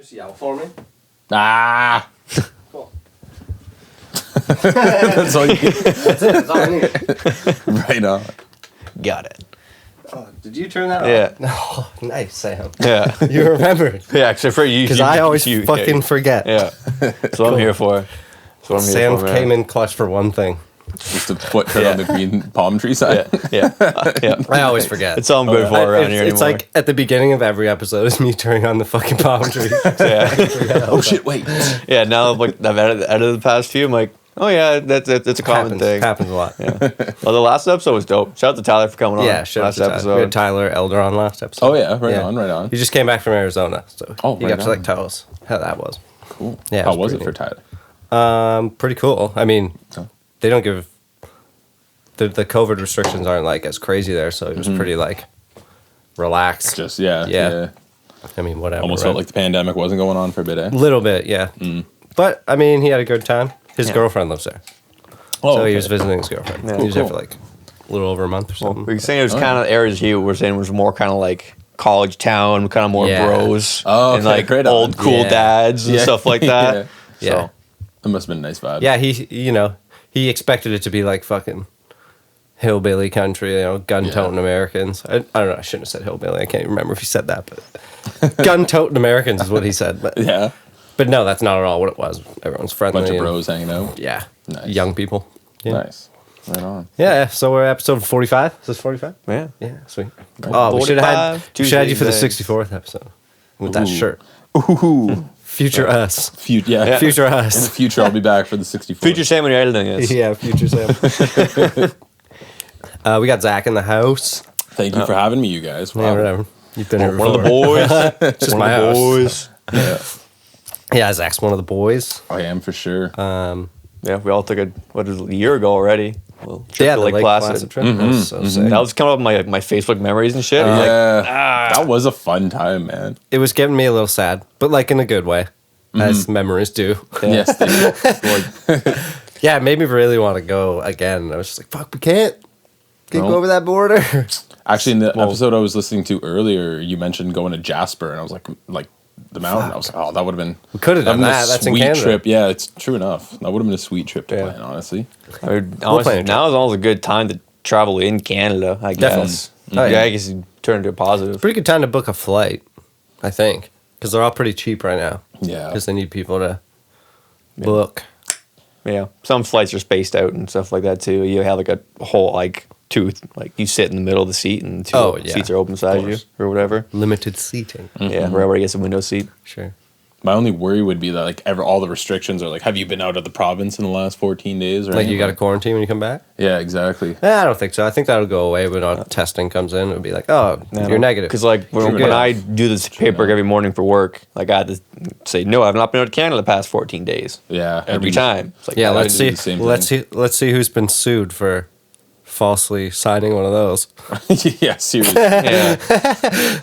Just yell for me. Ah. Cool. That's all you need. That's all I need. Right on. Got it. Oh, did you turn that Yeah. on? Oh, nice, Sam. Yeah. You remembered. Yeah, except for you. Because I always fucking forget. Yeah. That's what I'm here for. That's what I'm Sam here for, man. came in clutch for one thing. Just to put her on the green palm tree side. Yeah. Yeah. I always forget. It's all I'm good for around here It's anymore. like at the beginning of every episode is me turning on the fucking palm tree. Yeah. Oh shit! Wait. Yeah, now like I've edited the past few, I'm like, oh yeah, that's a common thing. Happens a lot. Yeah. Well, the last episode was dope. Shout out to Tyler for coming on. Yeah, shout out last to Tyler. episode. We had Tyler Elder on last episode. Oh yeah, right on. He just came back from Arizona, so he right got to like on. tell us how that was. Cool. Yeah, How was it pretty for neat. Tyler? Pretty cool. I mean, Okay. they don't give the COVID restrictions aren't like as crazy there, so it was pretty like relaxed. Just yeah. Yeah. I mean, whatever. Almost right? felt like the pandemic wasn't going on for a bit, eh? Little bit, yeah. But I mean, he had a good time. His Yeah. girlfriend lives there, Oh, so okay. he was visiting his girlfriend. Yeah. He was there Cool. for like a little over a month or something. We were saying it was Oh. kind of areas you were saying was more kind of like college town, kind of more Yeah. bros, Oh, and okay, like right on. old cool Yeah. dads and Yeah. stuff like that. Yeah. Yeah. So, It must have been a nice vibe. Yeah, he expected it to be like fucking hillbilly country, gun-toting Americans. I don't know, I shouldn't have said hillbilly. I can't even remember if he said that, but gun-toting Americans is what he said. Yeah. But no, that's not at all what it was. Everyone's friendly. Bunch of and- bros hanging out. Yeah. Nice. Young people. Yeah. Nice. Right on. Yeah, so we're episode 45. Is this 45? yeah. Yeah, sweet. Oh, we should have 45, had you for the Tuesdays. 64th episode with that Ooh. shirt. Ooh. Future us. Yeah. Future In the us. future, I'll be back for the 64. Future Sam when you're editing is. Yeah, future Sam. We got Zach in the house. Thank you for having me, you guys. Yeah, Wow. whatever. You've been here One of before. the boys. Just one my of the house. boys. Yeah. Yeah, Zach's one of the boys. I am for sure. Yeah, we all took a year ago already. Well, trip Yeah, to the Lake Lake Placid. Placid trip. That was so sick. That was coming up with my Facebook memories and shit. I'm like, yeah. That was a fun time, man. It was getting me a little sad, but like in a good way, as memories do. Yes, they did. Yeah, it made me really want to go again. I was just like, fuck, we can't No. go over that border. Actually, in the episode I was listening to earlier, you mentioned going to Jasper, and I was like the mountain. I was like, oh, that would have been. We could have done that. That's in sweet Canada. trip. Yeah, it's true enough. That would have been a sweet trip to Yeah. plan, honestly. I mean, honestly, plan a now is always a good time to travel in Canada, I guess. Definitely. Oh, yeah, yeah. I guess you turn into a positive. Pretty good time to book a flight, I think, because they're all pretty cheap right now. Yeah. Because they need people to book. Yeah, some flights are spaced out and stuff like that too. You have like a whole like tooth, like you sit in the middle of the seat and two seats are open beside you course. or whatever. Limited seating. Yeah, where everybody gets a window seat. Sure. My only worry would be that all the restrictions are like, have you been out of the province in the last 14 days? Or Like you anything? got to quarantine when you come back? Yeah, exactly. I don't think so. I think that'll go away when testing comes in. It'll be like, oh, you're negative. Because like when enough. I do this paperwork every morning for work, like I had to say no, I've not been out of Canada the past 14 days. Yeah. Every time. It's like, Yeah, I let's do see. the same Let's see who's been sued for falsely signing one of those. Yeah, seriously. Yeah.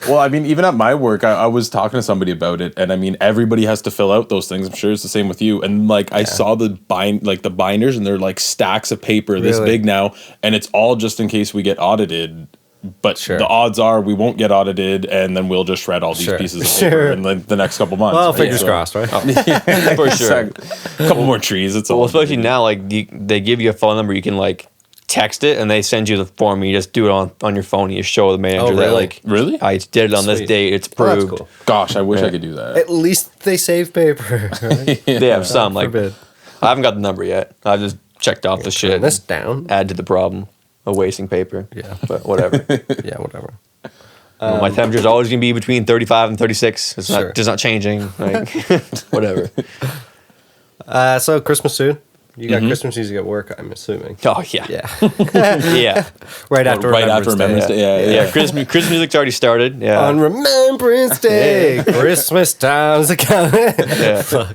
Well, I mean, even at my work, I was talking to somebody about it, and I mean, everybody has to fill out those things. I'm sure it's the same with you. And like, I saw the binders, and they're like stacks of paper this Really? big now, and it's all just in case we get audited. But Sure. the odds are we won't get audited, and then we'll just shred all these Sure. pieces of Sure. paper in the next couple months. Well, right? fingers So- crossed, right? For sure. Exactly. A couple more trees. It's Well, all. especially now, like they give you a phone number, you can like text it, and they send you the form. And you just do it on your phone. And you show the manager Oh, that really? like, Really? I did it on this Sweet. date. It's Oh, that's approved. cool. Gosh, I wish Yeah. I could do that. At least they save paper. Right? They have some like Forbid. I haven't got the number yet. I just checked off the shit. Turn this down. Add to the problem of wasting paper. Yeah. But whatever. Yeah, whatever. My temperature is always going to be between 35 and 36. It's Sure. not just not changing. Like whatever. So Christmas soon. You got Christmas music at work, I'm assuming. Oh yeah. Yeah. Yeah. Right after Remembrance Day. Yeah. Christmas music's already started. Yeah. On Remembrance Day, Christmas time's a coming. Yeah.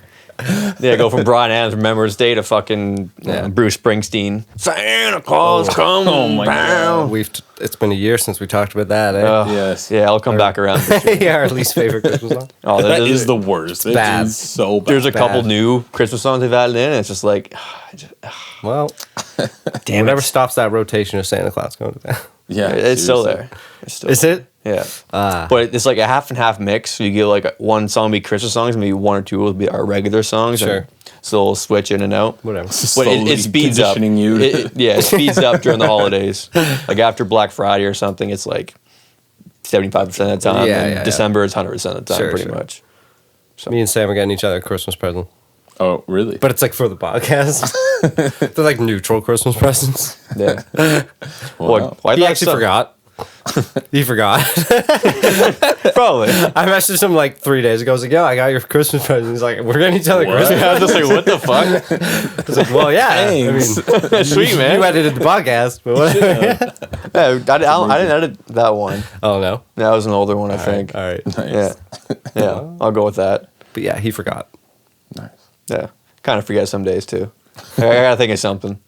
Yeah, go from Brian Adams' Remembrance Day to fucking Bruce Springsteen. Santa Claus come Oh my down. It's been a year since we talked about that, eh? Oh, Yes. Yeah, I'll come back around. For sure. Yeah, our least favorite Christmas song. Oh, That is the worst. It bad. is so bad. There's a couple bad. new Christmas songs they've added in, and it's just like, Well, damn whatever it. stops that rotation of Santa Claus going to that. Yeah, It's still seriously. there. It's still Is it? Yeah. But it's like a half and half mix. So you get like one song be Christmas songs, maybe one or two will be our regular songs. Sure. So we'll switch in and out. Whatever. But it speeds up. It speeds up during the holidays. Like after Black Friday or something, it's like 75% of the time. And December is 100% of the time, pretty much. So. Me and Sam are getting each other a Christmas present. Oh, really? But it's like for the podcast. They're like neutral Christmas presents. Yeah. Wow. He actually forgot. He forgot. Probably. I messaged him like 3 days ago. I was like, yo, I got your Christmas present. He's like, we're getting each other Christmas I was just like, what the fuck? I was like, well, yeah. Thanks. I mean, sweet, man. You edited the podcast, but whatever. I didn't edit that one. Oh, no? That was an older one, I think. All right. Nice. Yeah. I'll go with that. But yeah, he forgot. Nice. Yeah. Kind of forget some days, too. I gotta think of something.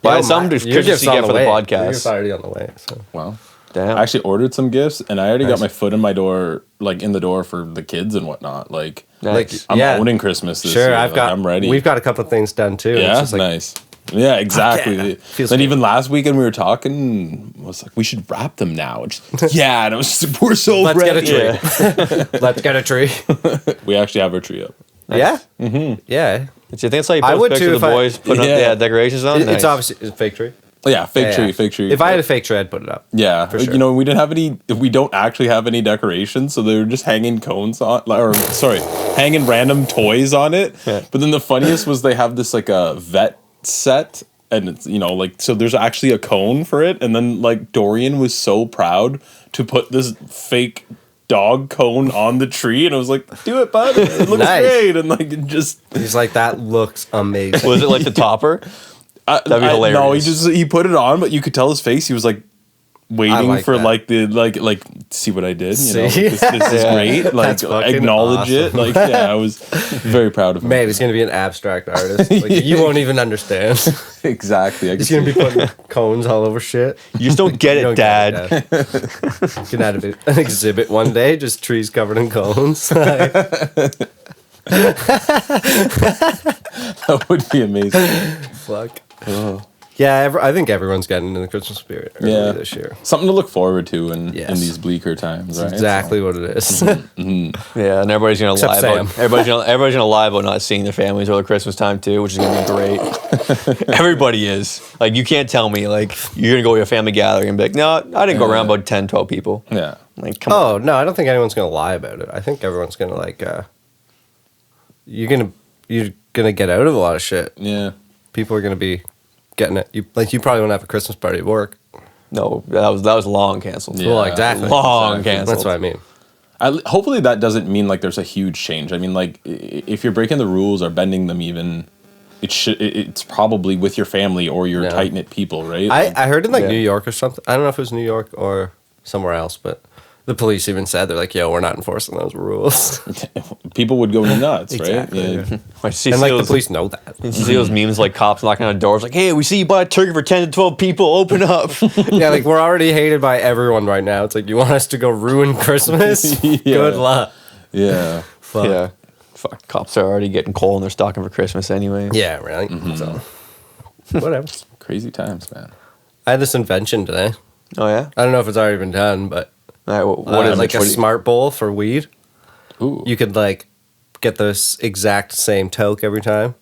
But some Christmas you get for the podcast. You're already on the way. So. Wow. Damn. I actually ordered some gifts, and I already got my foot in my door, like in the door for the kids and whatnot. Like, nice. I'm owning Christmas this year. I'm ready. We've got a couple of things done too. Yeah, it's just like, nice. Yeah, exactly. Yeah. Then good. even last weekend we were talking, I was like, we should wrap them now. Yeah, and I was just, we're so Let's ready. get a tree. Let's get a tree. We actually have our tree up. Yeah? Mm-hmm. Yeah. Do you think that's how you I post would pictures too of the boys putting up decorations on? It's obviously a fake tree. Yeah, fake tree. If I had a fake tree, I'd put it up. Yeah, for sure. You know, we don't actually have any decorations, so they were just hanging cones on, hanging random toys on it. Yeah. But then the funniest was they have this like a vet set, and it's, you know, like, so there's actually a cone for it, and then like Dorian was so proud to put this fake dog cone on the tree, and I was like, do it, bud, it looks great. And like, it just, he's like, that looks amazing. Was it like the topper? That'd be hilarious. No, he put it on, but you could tell his face. He was like waiting like for that. like the like see what I did. You know, See? this is great. Like, acknowledge it. Like, yeah, I was very proud of him. Man, he's gonna be an abstract artist. Like, you won't even understand. Exactly. He's gonna be putting cones all over shit. You just don't get it, Dad. You can add an exhibit one day, just trees covered in cones. That would be amazing. Fuck. Oh. Yeah, I think everyone's getting into the Christmas spirit early this year. Something to look forward to in these bleaker times, right? That's exactly what it is. Yeah, and everybody's gonna lie about everybody's gonna lie about not seeing their families over Christmas time too, which is gonna be great. Everybody is. Like, you can't tell me like you're gonna go to a family gathering and be like, no, I didn't go around about 10, 12 people. Yeah. Like, come on. No, I don't think anyone's gonna lie about it. I think everyone's gonna like you're gonna get out of a lot of shit. Yeah. People are gonna be getting it. You probably won't have a Christmas party at work. No, that was long canceled. Yeah. Well, exactly. Long canceled. That's what I mean. Hopefully that doesn't mean like there's a huge change. I mean, like, if you're breaking the rules or bending them even, it's probably with your family or your tight-knit people, right? I heard in New York or something. I don't know if it was New York or somewhere else, but the police even said, they're like, yo, we're not enforcing those rules. People would go nuts, exactly, right? Yeah. And like the police know that. You see those memes like cops knocking on doors like, hey, we see you bought a turkey for 10 to 12 people, open up. Yeah, like, we're already hated by everyone right now. It's like, you want us to go ruin Christmas? Good luck. Yeah. Fuck. Yeah. Fuck. Cops are already getting coal in their stocking for Christmas anyway. Yeah, really. So, whatever. Crazy times, man. I had this invention today. Oh, yeah? I don't know if it's already been done, but All right, what is like a smart bowl for weed. Ooh. You could like get this exact same toke every time.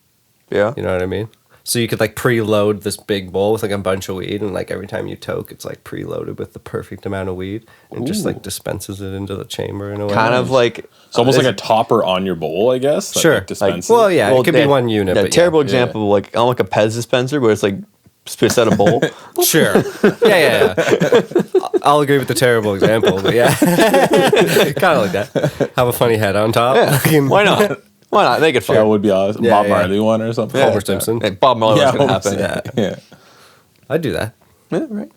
Yeah. You know what I mean? So you could like preload this big bowl with like a bunch of weed, and like every time you toke, it's like preloaded with the perfect amount of weed, and just like dispenses it into the chamber in a way. Kind of like it's almost like a topper on your bowl, I guess. Sure. Like dispenses. Well, yeah, it could be one unit. Yeah, but terrible example, like on like a Pez dispenser where it's like spits out a bowl. Sure. Yeah. I'll agree with the terrible example, but yeah. Kind of like that. Have a funny head on top. Yeah. Why not? Why not? Make it fun. That would be awesome. Yeah, Bob yeah. Marley one or something. Homer Simpson. Hey, Bob Marley was going to Homer happen. Yeah. I'd do that. Yeah, right.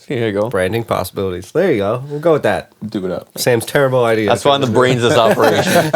Here you go. Branding possibilities. There you go. We'll go with that. Do it up. Sam's terrible idea. That's why I'm the brains of this operation.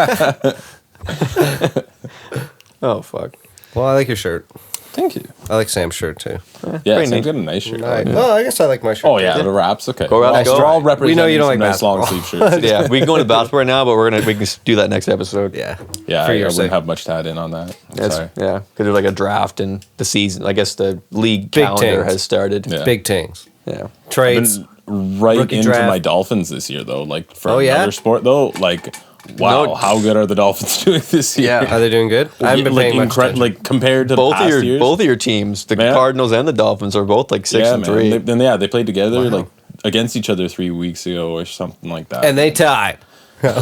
Oh, fuck. Well, I like your shirt. Thank you. I like Sam's shirt too. Yeah, Sam's got a nice shirt. Right. Well, I guess I like my shirt. Oh yeah, the wraps. Okay. Go wraps, go. They're all representing We know you don't like nice long sleeve shirts. Yeah, we can go into basketball right now, but we can do that next episode. Yeah. Yeah, For I your wouldn't sake. have much to add in on that. Sorry. Yeah, because there's like a draft and the season. I guess the league Big calendar things. has started. Yeah. Big things. Yeah. Trades. right Rookie into draft. my Dolphins this year, though. Like for Oh, yeah? another sport, though, like wow, No. how good are the Dolphins doing this year? Yeah. Are they doing good? I haven't been like, paying much attention. like compared to both past of your years. both of your teams, the Yeah. Cardinals and the Dolphins, are both like 6 and 3. They played together like against each other 3 weeks ago or something like that. And they tied. yeah,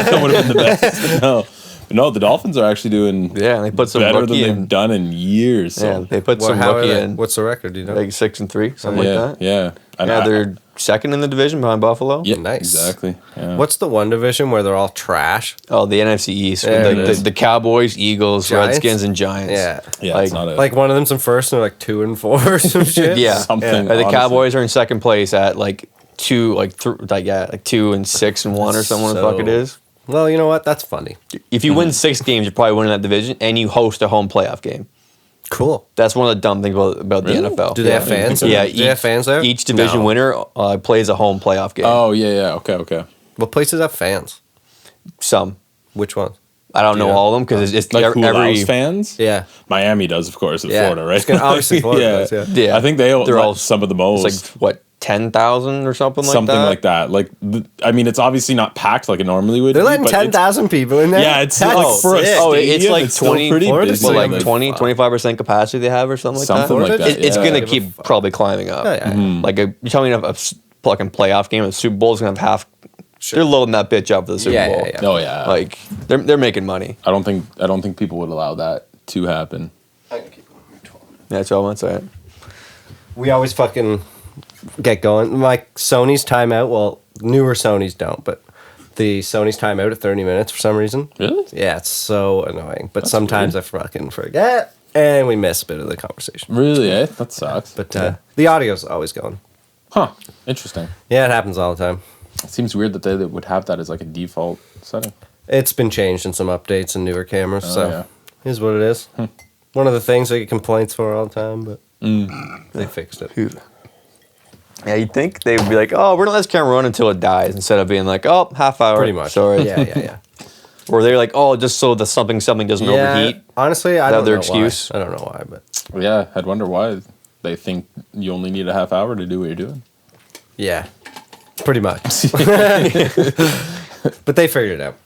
that would have been the best. No, the Dolphins are actually doing Yeah, and they put some better than rookie they've in. done in years. So. Yeah, they put some How are rookie they? in, What's the record? Do you know? like 6 and 3, something yeah, like that. yeah. And Yeah, they're second in the division behind Buffalo. yeah, Nice. exactly. Yeah. What's the one division where they're all trash? Oh, the NFC East. There With it the, is. the Cowboys, Eagles, Giants? Redskins, and Giants. Yeah. Yeah, like- it's not a Like one of them's in first and they're like 2 and 4 or some shit. Yeah. something. Yeah. Like the honestly. Cowboys are in second place at like 2, like 2 and 6 and 1 or something. What the fuck it is? Well, you know what? That's funny. If you win 6 games, you're probably winning that division, and you host a home playoff game. Cool. That's one of the dumb things about Really? the NFL. Do they have fans? Yeah, Do they have fans there? Each division No. winner plays a home playoff game. Oh yeah. Okay. What places have fans? Some. Which ones? I don't know Yeah. all of them because it's Like who every. allows fans? Yeah. Miami does, of course, in Yeah. Florida, right? It's gonna- obviously Florida does, yeah. Yeah. I think they're They're all- all some of the most. It's like what 10,000 or something like that. something like that. Like, I mean, it's obviously not packed like it normally would. They're be, letting but 10,000 people in there? Yeah, it's That's like for a sick. Oh, it's stadium, like it's still 20, pretty Florida's busy. well, like like 20-25% capacity they have or something like Something that. like that, It's yeah. going to Give a keep fuck. probably climbing up. Yeah, yeah. Like you're telling me a fucking playoff game, the Super Bowl's going to have half. Sure. They're loading that bitch up for the Super Yeah, Bowl. yeah, yeah. Oh yeah. Like they're making money. I don't think people would allow that to happen. Yeah, 12 months, all right. We always fucking get going. Like Sony's timeout, well, newer Sonys don't, but the Sony's timeout at 30 minutes for some reason. Really? Yeah, it's so annoying. But sometimes I fucking forget and we miss a bit of the conversation. Really? Eh? That sucks. But the audio's always going. Huh? Interesting. Yeah, it happens all the time. It seems weird that they would have that as like a default setting. It's been changed in some updates and newer cameras, so yeah. here's what it is. One of the things I get complaints for all the time, but they fixed it. Yeah, you'd think they would be like, oh, we're going to let this camera run until it dies instead of being like, oh, half hour. Pretty much. Sorry. Yeah. Or they're like, oh, just so the something doesn't overheat. Honestly, I Is that don't their know excuse? why. I don't know why, but Yeah, I'd wonder why they think you only need a half hour to do what you're doing. yeah, pretty much. But they figured it out.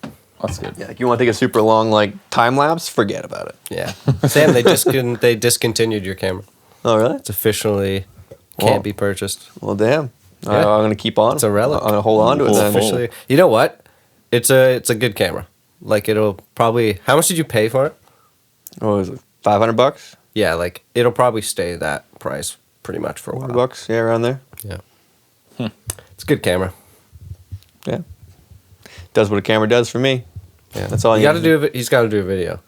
That's good. Yeah, like you want to take a super long like time lapse? Forget about it. Yeah, Sam, they discontinued your camera. Oh, really? It's officially can't Well. be purchased. Well, damn. Yeah. I'm going to keep on. It's a relic. I'm going to hold on to it Cool. then. Officially, you know what? It's a good camera. Like it'll probably. How much did you pay for it? What was it? $500? Yeah, like it'll probably stay that price pretty much for a while. $100? Yeah, around there. Yeah, it's a good camera. Yeah. Does what a camera does for me. Yeah, That's all you you got to need. do. He's got to do a video.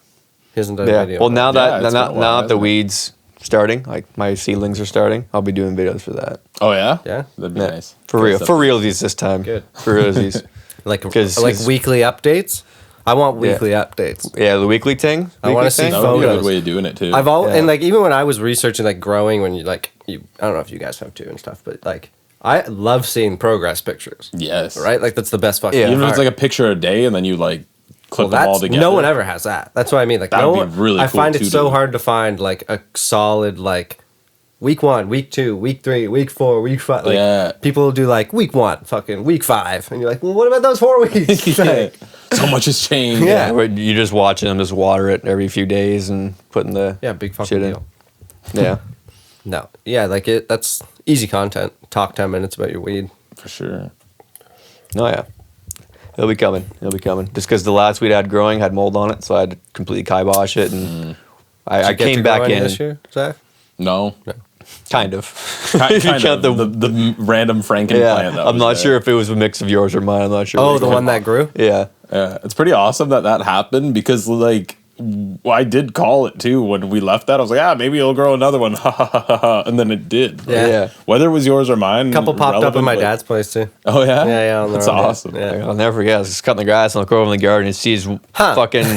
He hasn't done a Yeah. video. Well, now Yeah, that it's now, been a while, now that the hasn't it? weeds starting, like my seedlings are starting, I'll be doing videos for that. Oh yeah. Yeah? That'd be Yeah. nice. For Good real. stuff. For realsies this time. Good. For realsies. like 'Cause weekly updates. I want weekly updates. Yeah, the weekly thing. I wanna weekly see thing? That would be a good photos. way of doing it too. I've always Yeah. and like even when I was researching like growing when you I don't know if you guys have too and stuff, but like I love seeing progress pictures. yes. Right? Like that's the best fucking Yeah. Even if it's part. like a picture a day and then you like clip Well, them all that's together. no one ever has that. That's what I mean. Like That no would be one, really I cool, find too, it so to- hard to find like a solid like week 1, week 2, week 3, week 4, week 5. Like Yeah. people will do like week 1, fucking week 5, and you're like, well, what about those 4 weeks? Yeah. Like, So much has changed. Yeah. Where you just watching them just water it every few days and putting the yeah, big fucking shit in. deal. Yeah. No, yeah, like it. That's easy content. Talk 10 minutes about your weed. For sure. No, yeah. It'll be coming. It'll be coming. Just because the last weed I had growing had mold on it, so I had to completely kibosh it, and I Did you get came to back grow any in. this year, Zach. No. Kind of. Kind If you count of. The random Franken yeah, plant. That I'm was not there. sure if it was a mix of yours or mine. I'm not sure. Oh, which the one that grew. Yeah. Yeah, it's pretty awesome that happened because like I did call it too when we left that. I was like, maybe it'll grow another one, and then it did. Yeah. Yeah. Whether it was yours or mine, Couple popped up in relevant, my but- dad's place too. Oh yeah, Yeah, on the that's road, yeah. awesome. Yeah. I'll never forget. I was just cutting the grass and I'll go over in the garden and see his fucking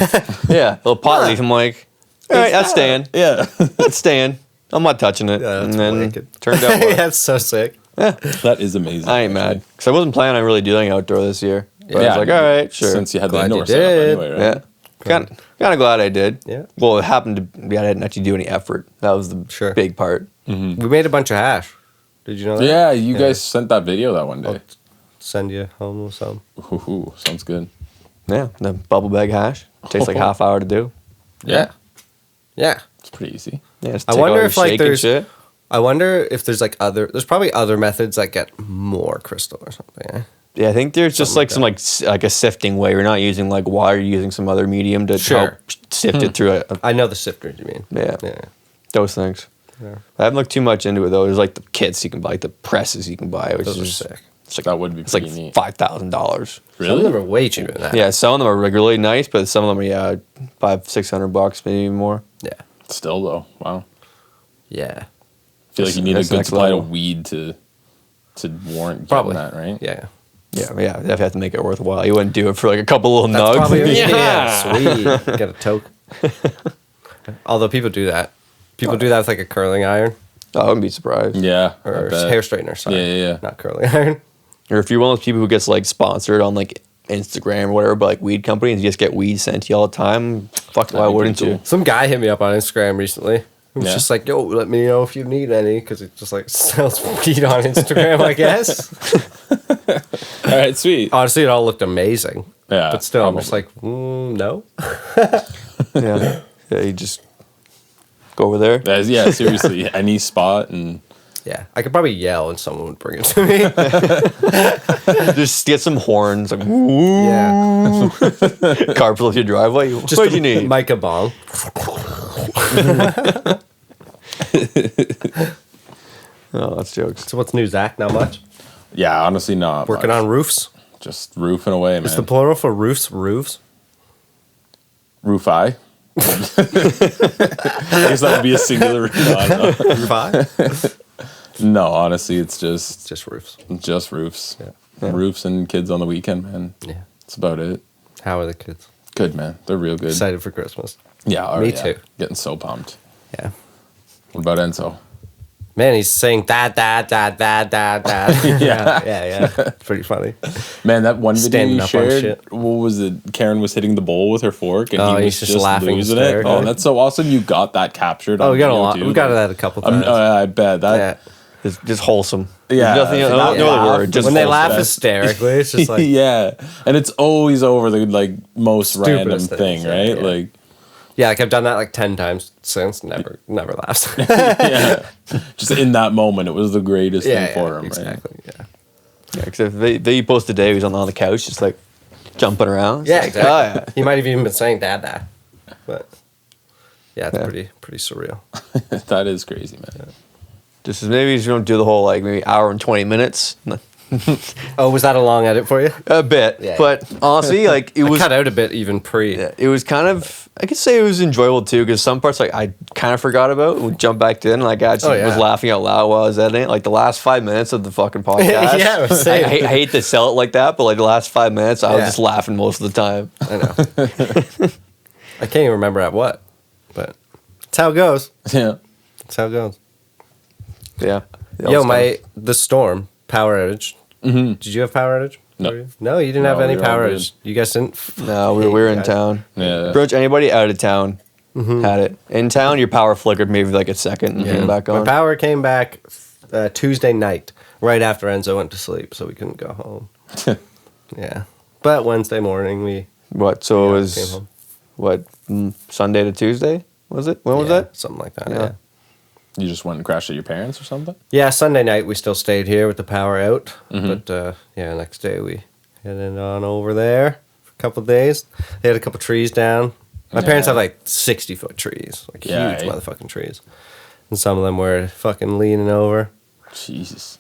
little pot leaf. I'm like, all right, that's staying. Yeah, That's staying. I'm not touching it. Yeah, that's and then wicked. turned out Yeah, well. that's so sick. that is amazing. I ain't mad because I wasn't planning on really doing outdoor this year. But I Yeah, was like, all right, sure. Since you had the Glad you indoor setup did. anyway, right? Yeah. Kind of glad I did. Yeah. Well, it happened to be I didn't actually do any effort. That was the Sure. big part. We made a bunch of hash. Did you know that? Yeah, you guys sent that video that one day. I'll send you home with some. Ooh, sounds good. Yeah, the bubble bag hash takes like half hour to do. Yeah. It's pretty easy. Yeah, just I take wonder all your if like shake and there's. shit. I wonder if there's like there's probably other methods that get more crystal or something. Eh? Yeah, I think there's just like Something some like a sifting way. You're not using like water, you're using some other medium to Sure. help sift it through it. I know the sifters you mean. Yeah. Yeah. Those things. Yeah. I haven't looked too much into it though. There's like the kits you can buy, like the presses you can buy, which Those are is sick. it's like, That would be it's like pretty neat. $5,000. Some of them are way cheaper than that. Yeah, some of them are really nice, but some of them are $500-600, maybe even more. Yeah. Still though, wow. Yeah. I feel like you need a That's good next supply level. of weed to warrant getting Probably that, right? Yeah. Yeah, definitely have to make it worthwhile. You wouldn't do it for like a couple little That's nugs. probably sweet. Get a toke. Although people do that. People do that with like a curling iron I wouldn't be surprised. Yeah. I or bet. hair straightener. Sorry. Yeah. Not curling iron. Or if you're one of those people who gets like sponsored on like Instagram or whatever by like weed companies, you just get weed sent to you all the time. Fuck, why That'd be wouldn't pretty you? cool. Some guy hit me up on Instagram recently. He was Yeah. just like, yo, let me know if you need any, because it just like sells weed on Instagram, I guess. All right, sweet. Honestly, it all looked amazing. Yeah, But still, I'm just probably. like, no. Yeah, you just go over there. Yeah, seriously, any spot and Yeah. I could probably yell and someone would bring it to me. Just get some horns. Like, Yeah. car pull up your driveway. Just What do you need? Micah bong. Oh, that's jokes. So what's new, Zach? Not much? yeah, honestly, not Working much. on roofs? Just roofing away, man. Is the plural for roofs roofs? Roof eye. I guess that would be a singular. Roof eye? No, honestly, it's Just roofs. just roofs. Yeah. Roofs and kids on the weekend, man. Yeah. That's about it. How are the kids? Good, man. They're real good. Excited for Christmas. Yeah, Me too. Getting so pumped. Yeah. What about Enzo? Man, he's saying dad. Yeah. Yeah. It's pretty funny. Man, that one video Standing you up on shared, shit. what was it? Karen was hitting the bowl with her fork, and Oh, he he's was just laughing losing it. hysterically. Oh, that's so awesome! You got that captured. Oh, on we got a video lot. too. We got Like, that a couple times. I bet that. Yeah. Just wholesome. Yeah, There's nothing. if No, not no other laugh, word. Just When they wholesome. laugh best. hysterically, it's just like, yeah, and it's always over the like most Stupidest random things, thing, yeah, right? yeah. Like, yeah, like I've done that like 10 times since. Never laughs. yeah, just in that moment, it was the greatest Yeah, thing for him, exactly. Yeah. Yeah, because they posted today, he was on the couch, just like jumping around. Yeah, It's like, exactly. oh, He might have even been saying dad. But yeah, it's Yeah. pretty surreal. right? That is crazy, man. Just as maybe you don't do the whole like maybe hour and 20 minutes. Oh, was that a long edit for you? A bit, Yeah. but honestly, like it I was. cut out a bit even pre. Yeah, it was kind of. I could say it was enjoyable too, because some parts like I kind of forgot about. We jumped back in, like I actually Oh, was yeah. laughing out loud while I was editing. Like the last 5 minutes of the fucking podcast. Yeah, I hate to sell it like that, but like the last 5 minutes, I was Yeah. just laughing most of the time. I know. I can't even remember at what, but it's how it goes. Yeah, It's how it goes. Yeah. The storm power outage. Mm-hmm. Did you have power outage? No. No, you didn't No, have any we were all power good. outage. You guys didn't. No, we were in guys. town. yeah. Pretty much anybody out of town had it. In town, your power flickered maybe like a second and came back My on. power came back Tuesday night, right after Enzo went to sleep, so we couldn't go home. Yeah, but Wednesday morning we What? So it came was home. what? Sunday to Tuesday? Was it? When was Yeah, that? something like that. Yeah. Yeah. You just went and crashed at your parents or something? Yeah, Sunday night we still stayed here with the power out, but yeah, next day we headed on over there for a couple of days. They had a couple trees down. My parents have like 60-foot trees, like Yeah, huge eh? motherfucking trees, and some of them were fucking leaning over. Jesus.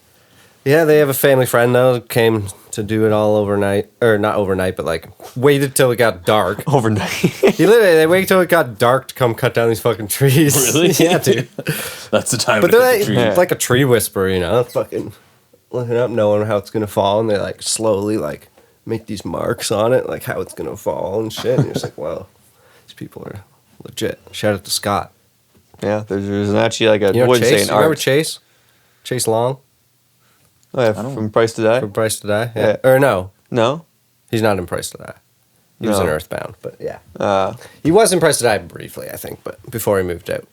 Yeah, they have a family friend though that came to do it all overnight, or not overnight, but like waited till it got dark. Overnight. They waited till it got dark to come cut down these fucking trees. Really? Yeah, dude. That's the time. But to they're cut like, the tree. like a tree whisperer, you know, fucking looking up, knowing how it's gonna fall, and they like slowly like make these marks on it, like how it's gonna fall and shit. And you're just like, wow, these people are legit. Shout out to Scott. Yeah, there's actually like a You know wouldn't say Chase? an You remember art. Chase? Chase Long Oh, yeah, from Price to Die. from Price to Die? Yeah. Or no, No. he's not in Price to Die. He was No. in Earthbound, but yeah. Uh, He was in Price to Die briefly, I think, but before he moved out.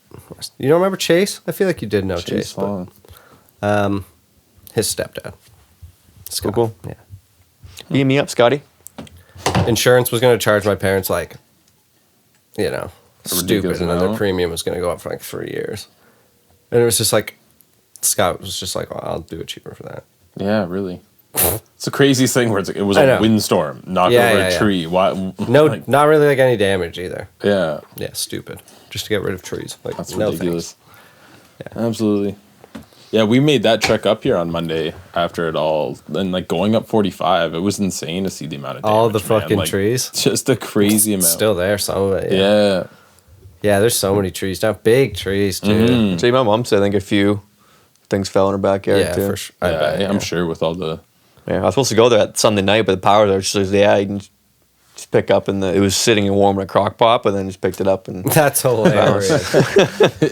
You don't remember Chase? I feel like you did know Chase. Chase Long. His stepdad. Scott. Cool. Yeah. Beam me up, Scotty. Insurance was going to charge my parents like, stupid, ridiculous and then their amount. premium was going to go up for like 3 years. And it was just like, Scott was just like, well, I'll do it cheaper for that. Yeah, really. It's the craziest thing where it was I a know. windstorm, knocked Yeah, over yeah, a yeah. tree. Why? No, like, not really like any damage either. yeah, Yeah, stupid. Just to get rid of trees. Like, that's no ridiculous. thanks. Absolutely. Yeah, we made that trek up here on Monday after it all, and like going up 45, it was insane to see the amount of damage, All the man. fucking Like, trees. just a crazy amount. Still there, some of it. yeah. Yeah, there's so many trees now. Big trees, too. Mm-hmm. See, my mom said I think a few things fell in her backyard Yeah, too. for sure. I Yeah, bet, I'm sure with all the Yeah, I was supposed to go there at Sunday night, but the power there. She says, "Yeah, you can just pick up," and it was sitting and warm in a crock pot, but then just picked it up and. That's hilarious.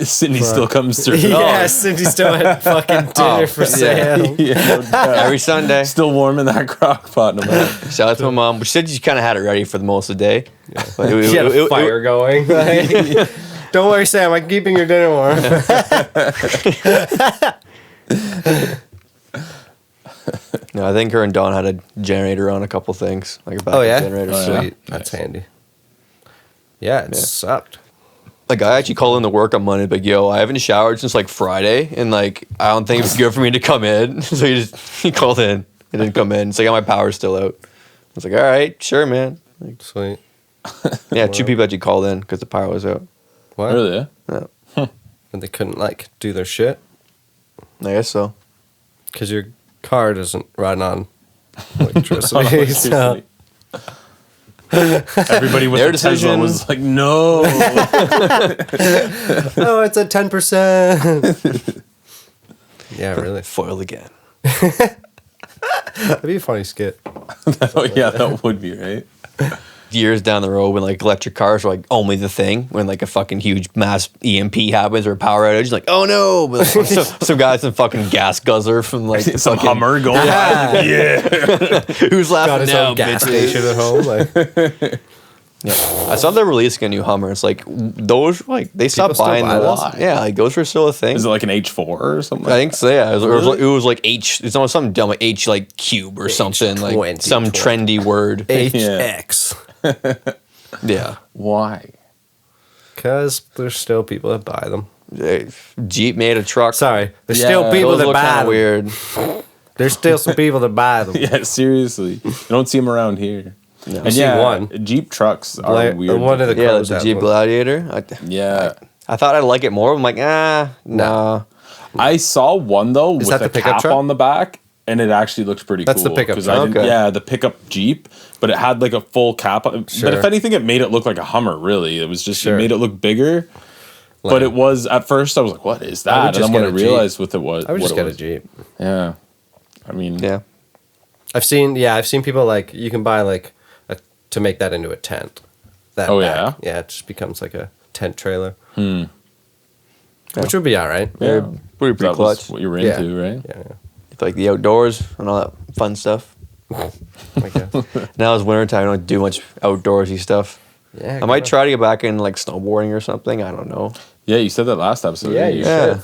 Sydney still comes through. Yeah, Cindy still had fucking dinner for sale. Yeah, no doubt. Every Sunday. Still warm in that crock pot, no matter. Shout out to my mom. She said she kind of had it ready for the most of the day. But She had a fire going. Like, don't worry, Sam. I'm keeping your dinner warm. No, I think her and Dawn had a generator on a couple things, like a backup Oh, yeah? generator. Oh, so- yeah. Sweet. That's handy. Yeah, it sucked. Like I actually called in to work on Monday, but yo, I haven't showered since like Friday, and like I don't think it's good for me to come in. So he called in, he didn't come in. So my power's still out. I was like, all right, sure, man. Like, Sweet. yeah, two people actually called in because the power was out. What? Really? Yeah, And they couldn't, like, do their shit? I guess so. Because your car doesn't run on electricity. So. Everybody with Their a Tesla decision. was like, no. Oh, it's at 10%. Yeah, really. Foiled again. That'd be a funny skit. Oh, yeah, that would be, right? Years down the road when like electric cars were like only the thing, when like a fucking huge mass EMP happens or a power outage, like oh no, but like, some guy's some fucking gas guzzler from like Some fucking- Hummer going by. Yeah. Who's Got laughing his now? own gas bitches? station at home. Like, I saw they're releasing a new Hummer. It's like those like they stopped still buying buy those. those? Yeah, like those were still a thing. Is it like an H4 or something? I think so. Yeah, Really? it was like H. It's almost something dumb like H like cube or something like 20, some trendy word. HX. Yeah, Why? Because there's still people that buy them. Jeep made a truck. Sorry. There's Yeah, still people Those that look buy kind them. of weird. There's still some people that buy them. Yeah, seriously. You don't see them around here. No. And see one. Jeep trucks are Blair- weird. one of the- Yeah, Crows the has Jeep one. Gladiator. Yeah. I thought I'd like it more. I'm like, nah. I saw one though with that a the pickup cap truck? on the back, and it actually looks pretty That's cool. the pickup 'cause truck. I didn't- Okay. Yeah, the pickup Jeep, but it had like a full cap. Sure. But if anything, it made it look like a Hummer. Really, it was just Sure. it made it look bigger. But Lame. it was at first I was like, "What is I that?" would And just then when I get a Jeep. realized what it was, I would just what it get a was. Jeep. Yeah, I mean, Yeah. I've seen people like, you can buy like, to make that into a tent. That Oh, back. yeah? Yeah, it just becomes like a tent trailer. Which would be all right. They're pretty that clutch. was what you were Yeah. into, right? Yeah, Like the outdoors and all that fun stuff. yeah. I guess. Now it's wintertime. I don't do much outdoorsy stuff. Yeah, I might go. try to get back in like snowboarding or something. I don't know. Yeah, you said that last episode. Yeah, didn't you Yeah. should.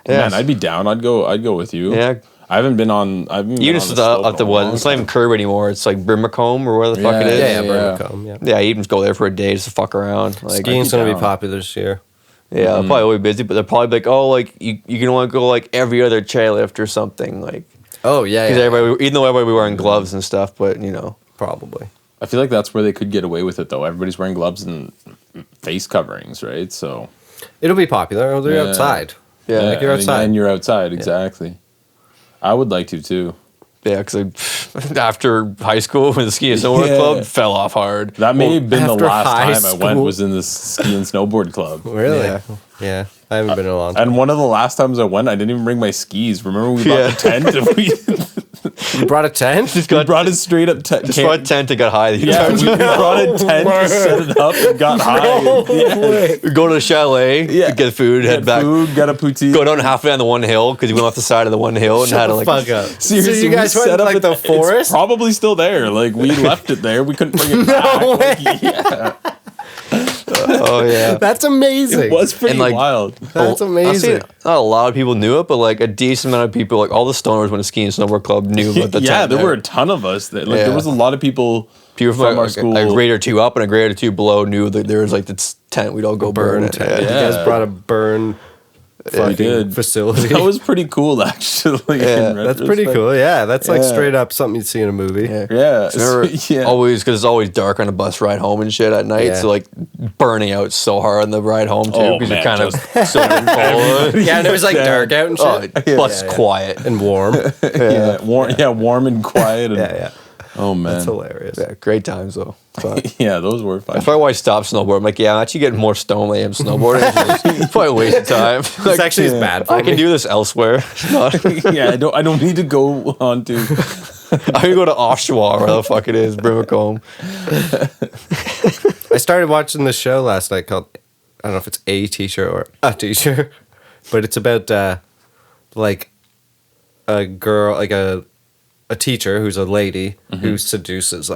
Yeah. Man, I'd be down. I'd go with you. Yeah. I haven't been on. Even just up the one. It's not even Curb anymore. It's like Brimacombe or where the fuck it is. Yeah, Yeah. Brimacombe, yeah. Yeah, you even just go there for a day just to fuck around. Like, Skiing's going to be down. popular this year. yeah, they'll probably will be busy, but they'll probably be like, oh, like you can only go like every other chairlift or something. Like, Oh, yeah, because yeah. everybody, even though everybody be wearing gloves and stuff, but you know, Probably. I feel like that's where they could get away with it, though. Everybody's wearing gloves and face coverings, right? So It'll be popular. They're Yeah. outside. yeah, like you're outside. and you're outside, exactly. I would like to too. yeah, because after high school when the ski and snowboard Yeah. club fell off hard. That may have been the after last high time I went school- was in this ski and snowboard club. Really? Yeah. Yeah. I haven't been in a long time. And one of the last times I went, I didn't even bring my skis. Remember we bought Yeah. the tent and we You brought a tent? we brought a straight up tent. Just brought a tent to get high. Yeah, we brought a tent to set it up and got high. Yeah. Go to the chalet, Yeah. get food, head Get back, food, got a poutine. go down halfway on the one hill because you went off the side of the one hill and Shut had to the like fuck up. Seriously, so you we guys went set to up like a- the It's forest? probably still there. Like we left it there. We couldn't bring it back. Like, yeah. Oh yeah. That's amazing. It was pretty And, like, wild. That's I've amazing. seen not a lot of people knew it, but like a decent amount of people, like all the stoners when a ski and snowboard club knew about the Yeah, tent there were a ton of us. There was a lot of people people from our like, school. a grade or two up and a grade or two below knew that there was like this tent we'd all go burn it. tent. You Yeah. guys brought a burn fucking did. facility. That was pretty cool, actually. Yeah, in That's pretty retrospect. cool. Yeah, that's like Yeah. straight up something you'd see in a movie. Yeah. Yeah. Remember, Yeah. always because it's always dark on a bus ride home and shit at night. Yeah. So like burning out so hard on the ride home too Oh, because you're man, kind of just- so full. Yeah, and it was like dark out and shit. Oh, bus quiet. And warm. Yeah, warm and quiet. And, Yeah. Oh man, That's hilarious. Yeah, great times though. But yeah, those were fun. that's probably why I stopped snowboarding. I'm like, yeah, I'm actually getting more stoned than I am snowboarding. It's probably a waste of time. It's actually as bad for I can me. do this elsewhere. Not, Yeah, I don't need to go on to. I can go to Oshawa, where the fuck it is, Brimacombe. I started watching this show last night called, I don't know if it's A Teacher or A Teacher, but it's about like a girl, like a teacher who's a lady who seduces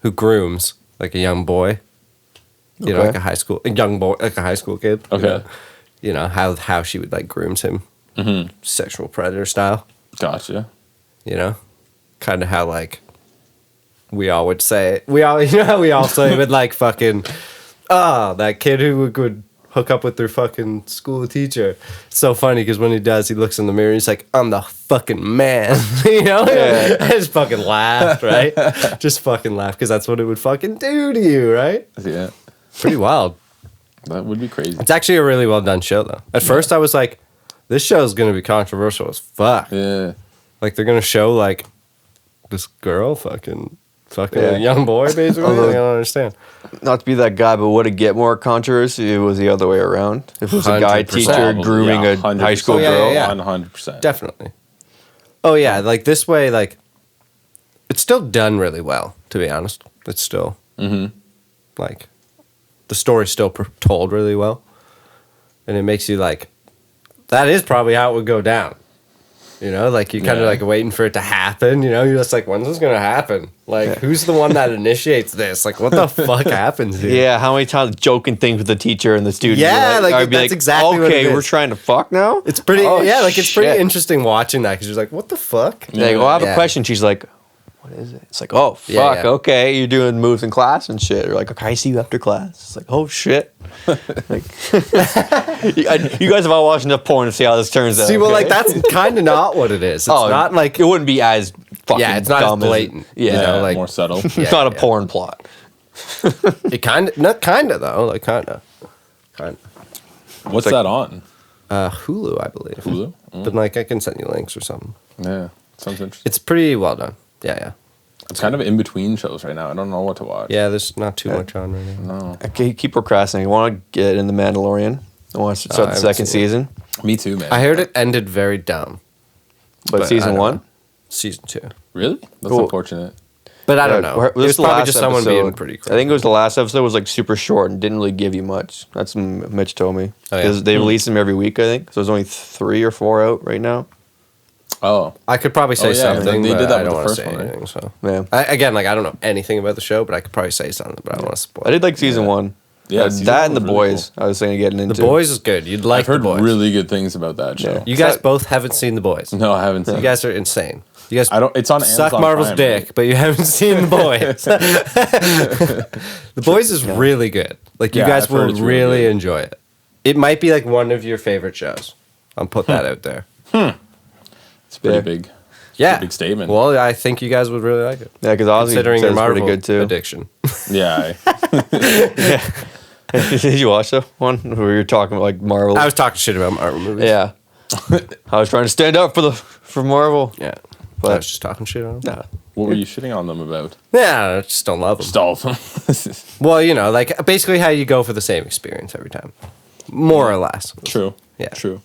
who grooms like a young boy. You know, Okay. like a young boy, like a high school kid. Okay. You know, how she would like grooms him, sexual predator style. Gotcha. You know, kind of how like we all would say we all you know how we all say with like fucking that kid who would hook up with their fucking school teacher. It's so funny because when he does, he looks in the mirror. He's like, "I'm the fucking man," you know. Yeah. I just fucking laughed, right? Just fucking laugh because that's what it would fucking do to you, right? Yeah, Pretty wild. that would be crazy. It's actually a really well done show, though. At first, I was like, "This show is gonna be controversial as fuck." Yeah. Like they're gonna show like this girl fucking Yeah. a young boy basically. Although- I don't understand. Not to be that guy, but would it get more controversy? It was the other way around. If it was a guy 100%. teacher Probably, grooming yeah, a 100%. high school Oh, yeah, girl. yeah. 100%. Definitely. Oh yeah, like this way, like it's still done really well. To be honest, it's still like the story's still told really well, and it makes you like that is probably how it would go down. You know, like you kind of Yeah. like waiting for it to happen. You know, you're just like, when's this gonna happen? Like, who's the one that initiates this? Like, what the fuck happens here? Yeah, how many times joking things with the teacher and the student? Yeah, You're like, I'd be that's exactly what okay, it we're is. trying to fuck now. It's pretty, Oh, yeah, like it's pretty shit. interesting watching that because you're like, what the fuck? Like, well, I have Yeah. a question. She's like, what is it? It's like, oh, fuck, Yeah, yeah. okay, you're doing moves in class and shit. Or like, okay, I see you after class. It's like, oh, shit. Like, you guys have all watched enough porn to see how this turns out. See, well, okay? like that's kind of not what it is. It's not like it wouldn't be as fucking yeah, it's not as dumb blatant. yeah, you know, Yeah, like more subtle. it's yeah, not a yeah. porn plot. it kind of not kind of though, like kind of. What's that on? Hulu, I believe. Hulu? But like, I can send you links or something. Yeah, sounds interesting. It's pretty well done. Yeah. It's kind of in between shows right now. I don't know what to watch. Yeah, there's not too much on right now. No. I keep procrastinating. I want to get in The Mandalorian. I want to start I the haven't second seen it. season. Me too, man. I heard it ended very dumb. But I season don't one? know. Season 2. Really? That's Cool. unfortunate. But I don't know. It was the probably last just someone episode. being pretty I crazy. think it was the last episode was like super short and didn't really give you much. That's what Mitch told me. Oh, yeah. Because they release them every week, I think. So there's only 3 or 4 out right now. Oh. I could probably say Oh, yeah, something, they but did that I with don't the want to first say one, right? anything. So Yeah. again, like I don't know anything about the show, but I could probably say something. But I don't want to spoil. I did like season 1. Yeah, season that one and The was really Boys. I was thinking of getting into. The Boys is good. You'd like I've heard The Boys. really good things about that show. Yeah. You guys So- both haven't seen The Boys. No, I haven't seen You it. guys are insane. You guys I don't. It's on suck Amazon Marvel's Prime, dick, right? but you haven't seen The Boys. The Boys is really good. Like you Yeah, guys I've heard will it's really, really good. enjoy it. It might be like one of your favorite shows. I'll put that out there. It's pretty Yeah. big. Yeah, big statement. Well, I think you guys would really like it. Yeah, because Ozzy Considering said your it's pretty Marvel good too. addiction. Yeah. Did you watch that one where you're talking about like Marvel? I was talking shit about Marvel movies. Yeah. I was trying to stand up for Marvel. Yeah. But- I was just talking shit on them. Nah. What were you shitting on them about? Yeah, I just don't love them. Just all of them. Well, you know, like basically how you go for the same experience every time. More or less. True. Yeah. True.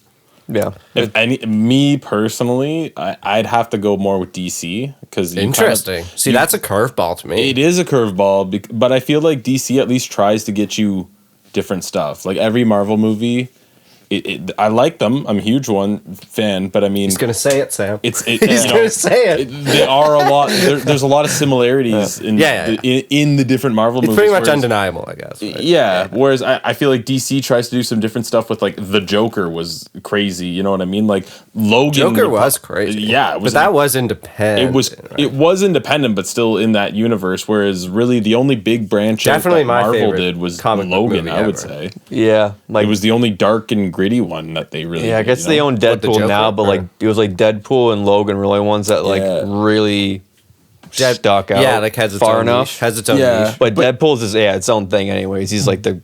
Yeah. If me personally, I'd have to go more with DC because Interesting. See, that's a curveball to me. It is a curveball, but I feel like DC at least tries to get you different stuff. Like every Marvel movie I like them. I'm a huge fan, but I mean, He's gonna say it, Sam. He's gonna say it. They are a lot. There's a lot of similarities in the different Marvel movies. It's pretty much undeniable, I guess. Right? Yeah. Whereas I feel like DC tries to do some different stuff with like the Joker was crazy. You know what I mean? Like Logan. Joker was crazy. Yeah, but that was independent. It was independent, but still in that universe. Whereas really the only big branch definitely that my Marvel favorite did was comic Logan. movie I would ever. say. Yeah, like It was the only dark and gritty one that they really. I guess they own What, the Deadpool Joker, now, but like or- it was like Deadpool and Logan were the only ones that like really stuck out. Yeah, like has its far own enough. niche. Has its own Yeah. niche. But Deadpool's is its own thing, anyways. He's like the And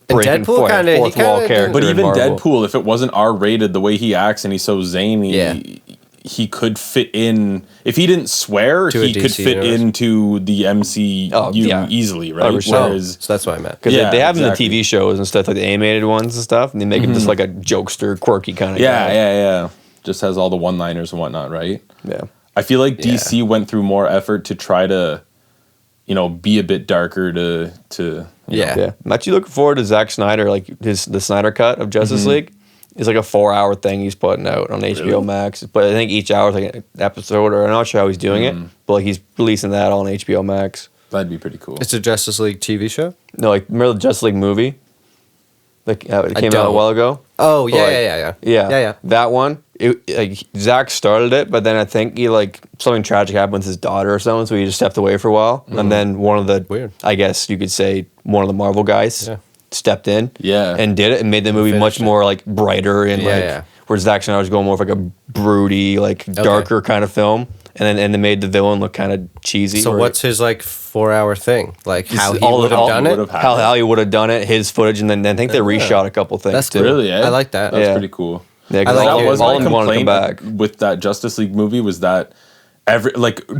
breaking Deadpool kinda- he fourth wall kinda- character. But in even Marvel. Deadpool, if it wasn't R-rated, the way he acts and he's so zany, he could fit in. If he didn't swear, To a he could DC fit universe. into the MCU easily, right? 100%. Whereas, So that's what I meant. Because Yeah, they have him in exactly. the TV shows and stuff, like the animated ones and stuff, and they make him just like a jokester, quirky kind of guy. yeah, just has all the one-liners and whatnot, right? Yeah. I feel like DC went through more effort to try to, be a bit darker to Yeah. I'm actually looking forward to Zack Snyder, like the Snyder cut of Justice League. It's like a 4-hour thing he's putting out on HBO Really? Max. But I think each hour is like an episode, or I'm not sure how he's doing it, but like he's releasing that on HBO Max. That'd be pretty cool. It's a Justice League TV show. No, like remember the Justice League movie? Like it came out a don't. while ago. Oh But, like, yeah. That one. Like Zach started it, but then I think he like something tragic happened with his daughter or something, so he just stepped away for a while. And then one of the Weird. I guess you could say one of the Marvel guys stepped in, and did it and made the movie much Finished it. more like brighter and where Zack Snyder was going more of like a broody, like darker kind of film. And then they made the villain look kind of cheesy. So what's his like 4-hour thing? Like how he all would have all- done would've it? had how he would have done it, his footage, and then I think they reshot a couple things That's too. cool. Really, I like that. That's Yeah. pretty cool. Yeah, 'cause I like all, it. That was all my of them wanted to come back. complaint with that Justice League movie was that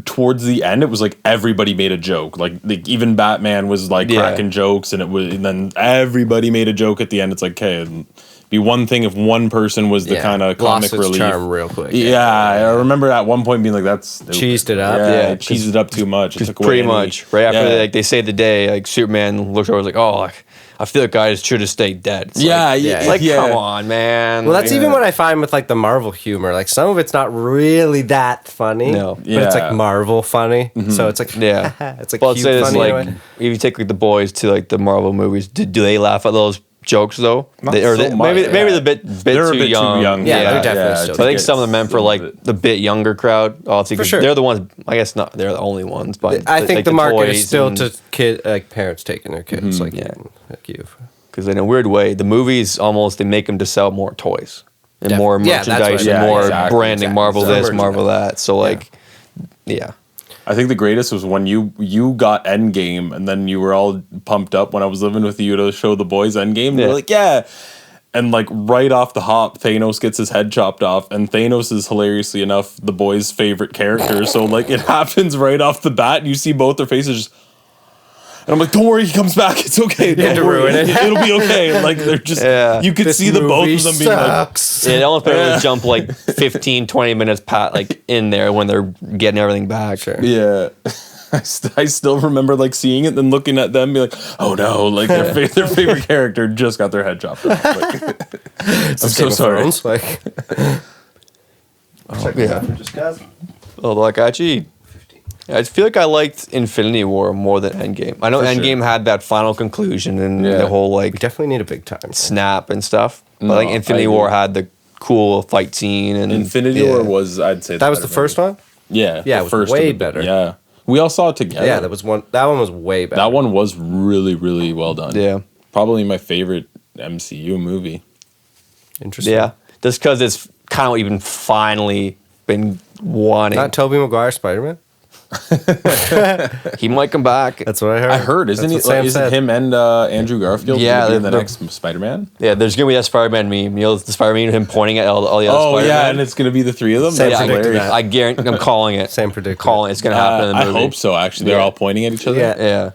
towards the end it was like everybody made a joke. Like even Batman was like cracking jokes, and then everybody made a joke at the end. It's like, okay, it'd be one thing if one person was the kind of comic lost its relief. charm real quick. Yeah, I remember at one point being like, "That's Cheesed it up. Yeah, Yeah, it cheesed it up too much. It took away Pretty any- much right after Yeah. they saved the day, like Superman looked over, was like, "Oh, like, I feel like guys should have stayed dead." It's like, come on, man. Well, that's even what I find with like the Marvel humor. Like some of it's not really that funny. No. But it's like Yeah. Marvel funny. So it's like Yeah. it's like Well, cute it's funny. in a like way. if you take like the boys to like the Marvel movies, do they laugh at those jokes though? Not Maybe so much, they're a bit They're a too bit young. too young. Yeah, they're definitely still- But I think some of them meant for like little bit. the bit younger crowd. Obviously, 'cause sure. they're the ones. I guess not. They're the only ones. But I think like the market toys is still and- to parents taking their kids like you. because in a weird way, the movies almost they make them to sell more toys and more Yeah, that's what I merchandise mean. and more exactly, branding. Marvel So this, Marvel that. So like, yeah. I think the greatest was when you got Endgame, and then you were all pumped up when I was living with you to show the boys Endgame. They're like, yeah. And like right off the hop, Thanos gets his head chopped off, and Thanos is hilariously enough the boys' favorite character. So like it happens right off the bat, and you see both their faces just. And I'm like, don't worry, he comes back. It's okay. Don't to worry. ruin it. It'll be okay. And like they're just, you could This see the both movie of them being like, sucks. It almost better to jump like 15, 20 minutes like in there when they're getting everything back. Sure. yeah. I still remember like seeing it and looking at them, be like, "Oh no!" Like their favorite character just got their head chopped off. Like, I'm so sorry. Like, Although like actually, I feel like I liked Infinity War more than Endgame. I know For sure. Endgame had that final conclusion and Yeah. the whole we like definitely need a big time. snap and stuff. But No, like Infinity I War agree. had the cool fight scene and Infinity yeah. War was, I'd say, That was the first one. Yeah, Yeah, the it was first way of the- better. Yeah, we all saw it together. Yeah, that was one. That one was way better. that one was really, really well done. Yeah. probably my favorite MCU movie. Interesting. Yeah, just because it's kind of even finally been wanting. Not Tobey Maguire Spider Man. He might come back. That's what I heard. I heard, isn't That's he? what Sam Like, isn't said. him and Andrew Garfield Yeah, gonna be in the they're- next Spider-Man? Yeah, there's gonna be that Spider-Man meme. You know, the Spider-Man, him pointing at all the other Oh Spider-Man. yeah, and it's gonna be the three of them. Sam That's predicted hilarious. that. I guarantee. I'm calling it. Sam predicted Calling it. It's gonna happen in the I movie. hope so. Actually, they're Yeah. all pointing at each other. Yeah. Yeah.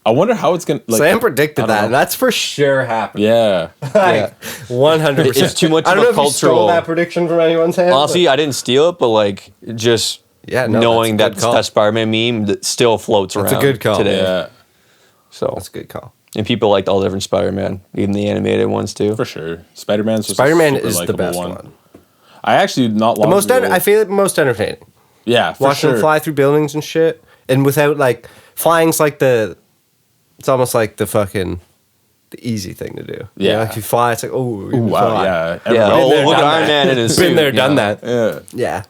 I wonder how it's gonna. Like, Sam predicted I don't that. know. That's for sure happening. Yeah. Yeah. 100%. It's too much I don't of a know if you stole cultural- that prediction from anyone's hand. Honestly, I didn't steal it, but like just Yeah, no, knowing that's a that good call. that Spider-Man meme that still floats That's a around good call. today. Yeah. So that's a good call. And people liked all the different Spider-Man, even the animated ones too. For sure. Spider-Man is the best one. I actually not long ago. I feel it most entertaining. Yeah, for Watching sure. them fly through buildings and shit, and without like flying's like it's almost like the easy thing to do. Yeah. You know, like if you fly, it's like Ooh, wow, fly. yeah. Yeah, Everybody- look at Iron Man in his suit. Been there, done that. Yeah. Yeah.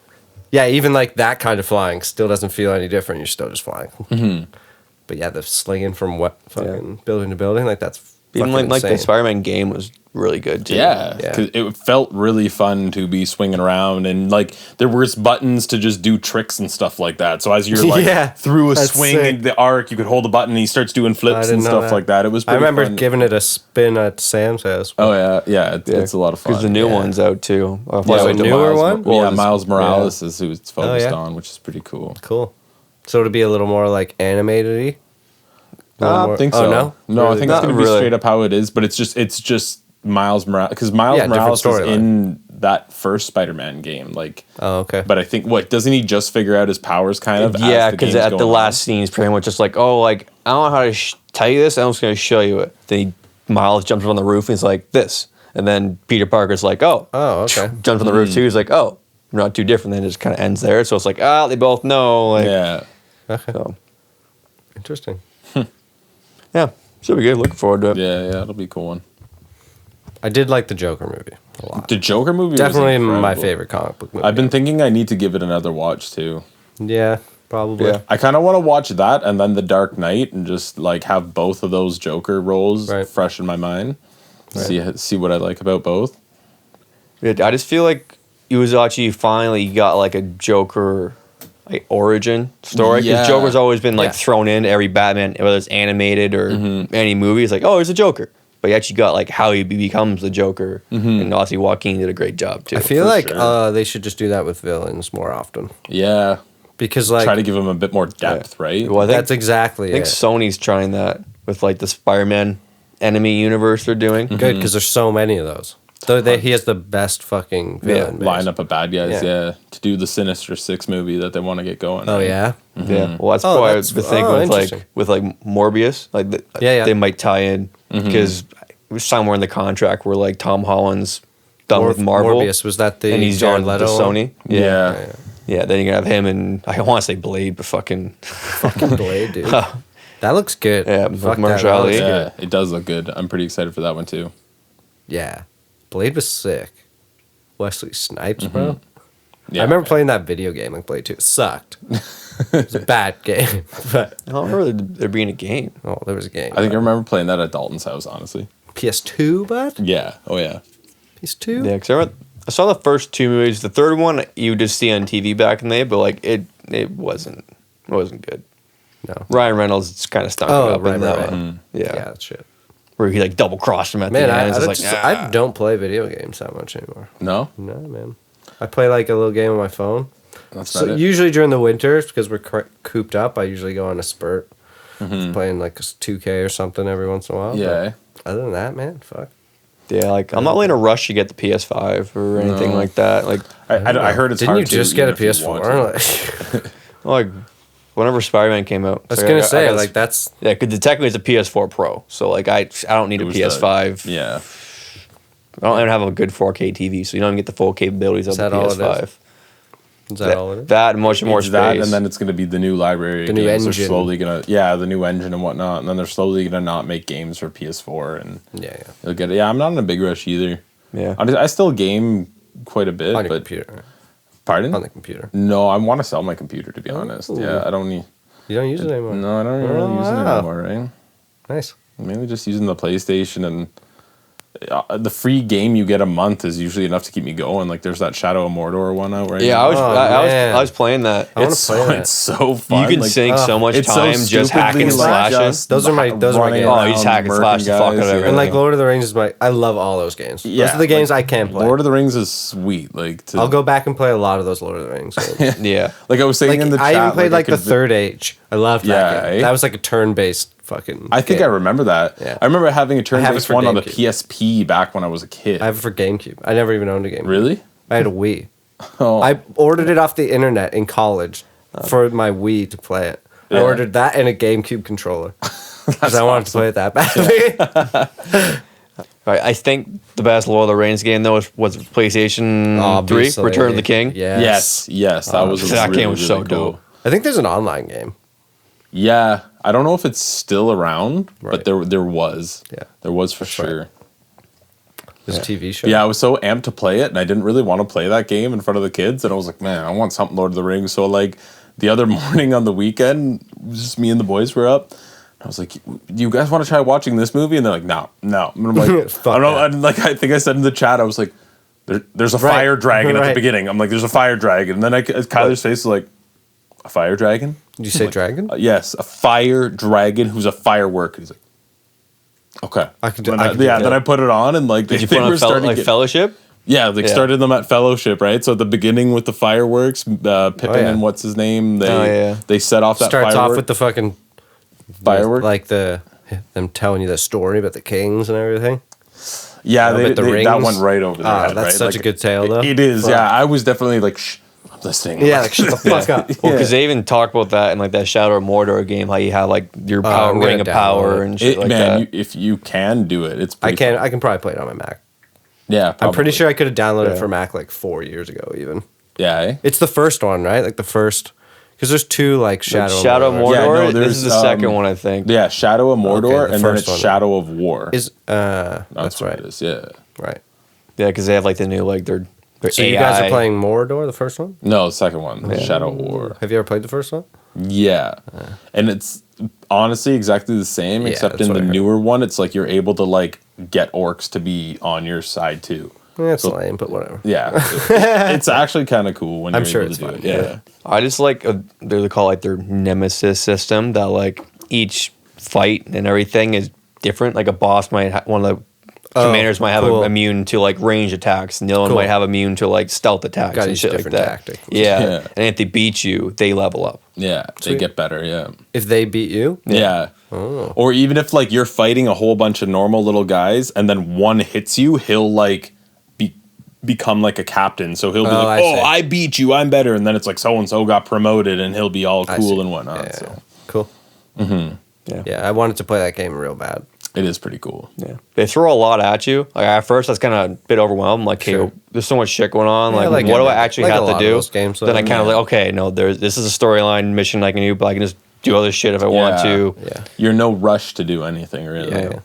Yeah, even like that kind of flying still doesn't feel any different. You're still just flying. Mm-hmm. But yeah, the slinging from building to building, like that's Even fucking like the insane. Spider-Man game was really good too. Yeah, Yeah. because it felt really fun to be swinging around, and like there was buttons to just do tricks and stuff like that. So as you're like Yeah, through a that's swing sick. in the arc, you could hold a button, and he starts doing flips didn't and know stuff that. like that. It was. I Pretty remember fun. giving it a spin at Sam's house. Oh yeah, it's a lot of fun. Because the new Yeah. one's out too. yeah, the newer one? Yeah, Well, Miles Morales is who it's focused yeah. on, which is pretty cool. Cool. So to be a little more like animated-y? I don't think so. Oh, no? No, I Really? think it's Not gonna be really. straight up how it is, but it's just Miles Morales, because Miles Yeah, different Morales is storyline. in that first Spider-Man game, like. Oh, okay. But I think doesn't he just figure out his powers kind of? Yeah, as because game's at the going last scene, he's pretty much just like, oh, like I don't know how to tell you this. I'm just gonna show you it. Then Miles jumps up on the roof and he's like this, and then Peter Parker's like, oh, okay. jumps on the roof too. He's like, oh, we're not too different. Then it just kind of ends there. So it's like, they both know. Like, Yeah. Okay. So Interesting. yeah, should be good. Looking forward to it. Yeah, it'll be a cool one. I did like the Joker movie a lot. The Joker movie Definitely was my incredible. favorite comic book movie. I've been thinking I need to give it another watch too. Yeah, probably. Yeah. I kind of want to watch that and then The Dark Knight and just like have both of those Joker roles Right. fresh in my mind. See what I like about both. Yeah, I just feel like Iwasaki finally got like a Joker like origin story. Because Yeah. Joker's always been like Yeah. thrown in every Batman, whether it's animated or any movie. It's like, oh, he's a Joker. But you actually got like how he becomes the Joker. And obviously Joaquin did a great job too. I feel For like sure. they should just do that with villains more often. Yeah. Because like Try to give him a bit more depth, right? Well, I think, that's exactly I think it. Sony's trying that with like the Spider-Man enemy universe they're doing. Good, because there's so many of those. He has the best fucking villain. Line up of bad guys, Yeah. yeah, to do the Sinister Six movie that they want to get going. Oh right? yeah. Yeah, well, that's Oh, why that's- I've been thinking interesting. with Morbius, like Yeah. they might tie in because it was somewhere in the contract where like Tom Holland's done with Marvel, Morbius, was that the and he's Jared on Leto to one? Sony. Yeah. Yeah, then you're gonna have him and I want to say Blade, but fucking Fucking Blade, dude. That looks good. Yeah, with Fuck that, Mahershala that Ali. looks Yeah, good. it does look good. I'm pretty excited for that one too. Yeah. Blade was sick. Wesley Snipes, bro. Yeah, I remember playing that video game like Blade 2. It sucked. It was a bad game. But I don't remember there being a game. there was a game. I think I remember playing that at Dalton's house. Honestly, PS2, bud? yeah. Oh yeah. PS2? Yeah, because I saw the first two movies. The third one you would just see on TV back in the day, but like it wasn't good. No. Ryan Reynolds kind of stunk Oh, it up right, in that right, one. Yeah, Yeah. that's shit. Where he like double crossed him at Man, the I end. It's don't, like, I don't play video games that much anymore. No, No, man. I play like a little game on my phone. that's So not it. usually during the winters, because we're cooped up, I usually go on a spurt. Playing like a 2K or something every once in a while. Yeah. But other than that, man, fuck. yeah, like I'm not really in a rush to get the PS5 or anything No. like that. Like, I heard it's Didn't hard you to, just get a even if you want to. PS4? like whenever Spider-Man came out, I was so gonna I say, got- like, that's... yeah, because technically it's a PS4 Pro, so like I don't need It a was PS5. Yeah. I don't even have a good 4K TV, so you don't even get the full capabilities of Is the that all it is? PS5. Is that all it is? That and much more It's space. that, and then it's going to be the new library. The new games. engine. They're slowly going to, the new engine and whatnot. And then they're slowly going to not make games for PS4, and Yeah. you'll get it. Yeah, I'm not in a big rush either. yeah. I still game quite a bit, On your but computer. pardon? On the computer. No, I want to sell my computer, to be honest. Ooh. Yeah, I don't need. You don't use it anymore. No, I don't really use it wow. anymore, right? Nice. Mainly just using the PlayStation, and the free game you get a month is usually enough to keep me going. Like there's that Shadow of Mordor one out right Yeah, now. man. I was playing that. I wanna It's play so, that. it's so fun. You can like, sink so much it's so time just hacking and stupidly, like, slashing. just Those are my running games. Oh, you just around, hack and slash the murking fuck out of guys, everything. And like Lord of the Rings is I love all those games. Those are the games I can play. Lord of the Rings is sweet. Like I'll go back and play a lot of those Lord of the Rings games. yeah. Like I was saying Like in the chat, I even played like I the could- Third Age. I loved that Yeah, game. eh? That was like a turn-based fucking I think game. I remember that. Yeah. I remember having a have it turn-based for one on the GameCube. PSP back when I was a kid. I have it for GameCube. I never even owned a GameCube. Really? I had a Wii. Oh. I ordered it off the internet in college for my Wii to play it. I Yeah. ordered that and a GameCube controller. because I wanted to play it that badly. Right, I think the best Lord of the Rings game though was PlayStation Obviously. 3, Return of the King. Yes. Yes. That was that really, game was so really cool. dope. I think there's an online game. Yeah, I don't know if it's still around, Right. but there was. Yeah. There was for sure. There's a TV show. Yeah, I was so amped to play it, and I didn't really want to play that game in front of the kids, and I was like, man, I want something Lord of the Rings. So like the other morning on the weekend, just me and the boys were up. I was like, "You guys want to try watching this movie?" And they're like, "No." And I'm like, Fuck I don't know. that. And like I think I said in the chat, I was like, "There's a fire dragon at the Right. beginning." I'm like, "There's a fire dragon," and then Kyler's face was like, "A fire dragon?" Did you say dragon? Yes, a fire dragon who's a firework. He's like, "Okay." I could do- Then I could do that. then I put it on, and like Did you they put on were starting to get- Fellowship? Yeah, they started them at Fellowship, right? So at the beginning with the fireworks, Pippin and what's his name, they set off that Starts firework. off with the fucking firework. like them telling you the story about the kings and everything. Yeah, but the that rings? went right over their head, That's right? such Like, a good tale, though. It is, Fuck. yeah. I was definitely like, shh, I'm listening. Yeah, like shut the fuck up. Well, because they even talk about that in like that Shadow of Mordor game, how you have like your power, I'm gonna ring of download power it. and shit like man, that. if you can do it, it's pretty fun. I can probably play it on my Mac. Yeah, I'm pretty probably. sure I could have downloaded it Yeah. for Mac like 4 years ago, even. Yeah, eh? It's the first one, right? Like the first, because there's two like Shadow. Shadow of Mordor. Yeah, no, this is the there's, second one, I think. Yeah, Shadow of Mordor, Okay, the and then first it's one. Shadow of War. Is That's that's what right, it is, yeah. right. Yeah, because they have like the new like their So AI. you guys are playing Mordor, the first one? No, the second one, Shadow of War. Have you ever played the first one? Yeah. And it's honestly exactly the same, Yeah, except that's in what the I heard. newer one, it's like you're able to like get orcs to be on your side too. That's lame, but whatever. Yeah. It's actually kind of cool when you're I'm sure able it's to do fun, it. Yeah. I just like they call like their nemesis system that like each fight and everything is different. Like a boss might one of the commanders might have cool. immune to like range attacks, and the other one Cool. might have immune to like stealth attacks Got and each shit like different that. tactic. Yeah. Yeah. And if they beat you, they level up. Yeah. They Sweet. get better. Yeah. If they beat you, Yeah. Oh. Or even if like you're fighting a whole bunch of normal little guys and then one hits you, he'll like become like a captain. So he'll be Oh, like, I see. I beat you, I'm better. And then it's like so and so got promoted and he'll be all I cool see. and whatnot. Yeah, So cool. Yeah. Yeah, I wanted to play that game real bad. it is pretty cool. Yeah. They throw a lot at you. Like at first I was kind of a bit overwhelmed. Like, hey, Sure. there's so much shit going on. Yeah, Like, like what do I every- actually like a have lot to of do? those games, Then I though. kind of Yeah. like, okay, no, this is a storyline mission I can do, but I can just do other shit if I want Yeah. to. Yeah, You're no rush to do anything really. yeah.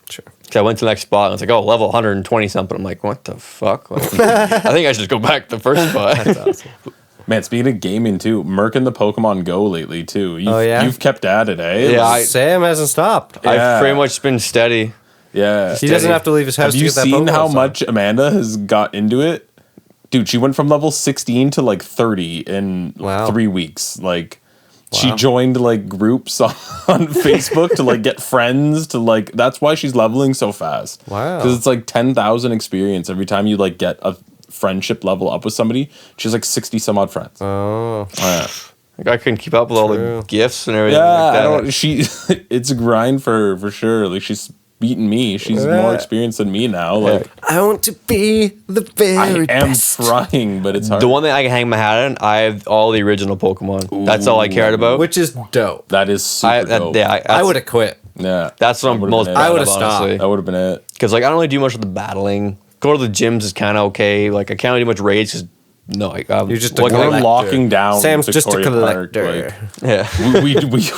Sure. So I went to the next spot and it's like, oh, level 120 something. I'm like, what the fuck? Like, I think I should just go back to the first spot. Man, speaking of gaming too, Merkin the Pokemon Go lately too. yeah? You've kept at it, eh? Yeah, Sam hasn't stopped. Yeah. I've pretty much been steady. Yeah. He doesn't have to leave his house Have to you get that seen Pokemon how song. much Amanda has got into it? Dude, she went from level 16 to like 30 in Wow. 3 weeks. Like, she joined like groups on Facebook to like get friends to like. That's why she's leveling so fast. Wow. Because it's like 10,000 experience every time you like get a friendship level up with somebody. She has like 60 some odd friends. Oh, Yeah. Like, I couldn't keep up with all True. the gifts and everything. Yeah, like that. I don't. She, it's a grind for her for sure. Like she's beating me. She's Yeah. more experienced than me now. Like I want to be the very I am best. trying, but it's hard. The one that I can hang my hat in, I have all the original Pokemon. That's all I cared about. Which is dope. that is super dope. I would have quit. Yeah, That's what I'm would've most been it. proud I of, would've stopped. honestly. That would have been it. Because like I don't really do much with the battling. Go to the gyms is kind of okay. Like I can't really do much raids because no, like, You're just a like, We're collector. locking down. Sam's just a Victoria Park, collector. yeah.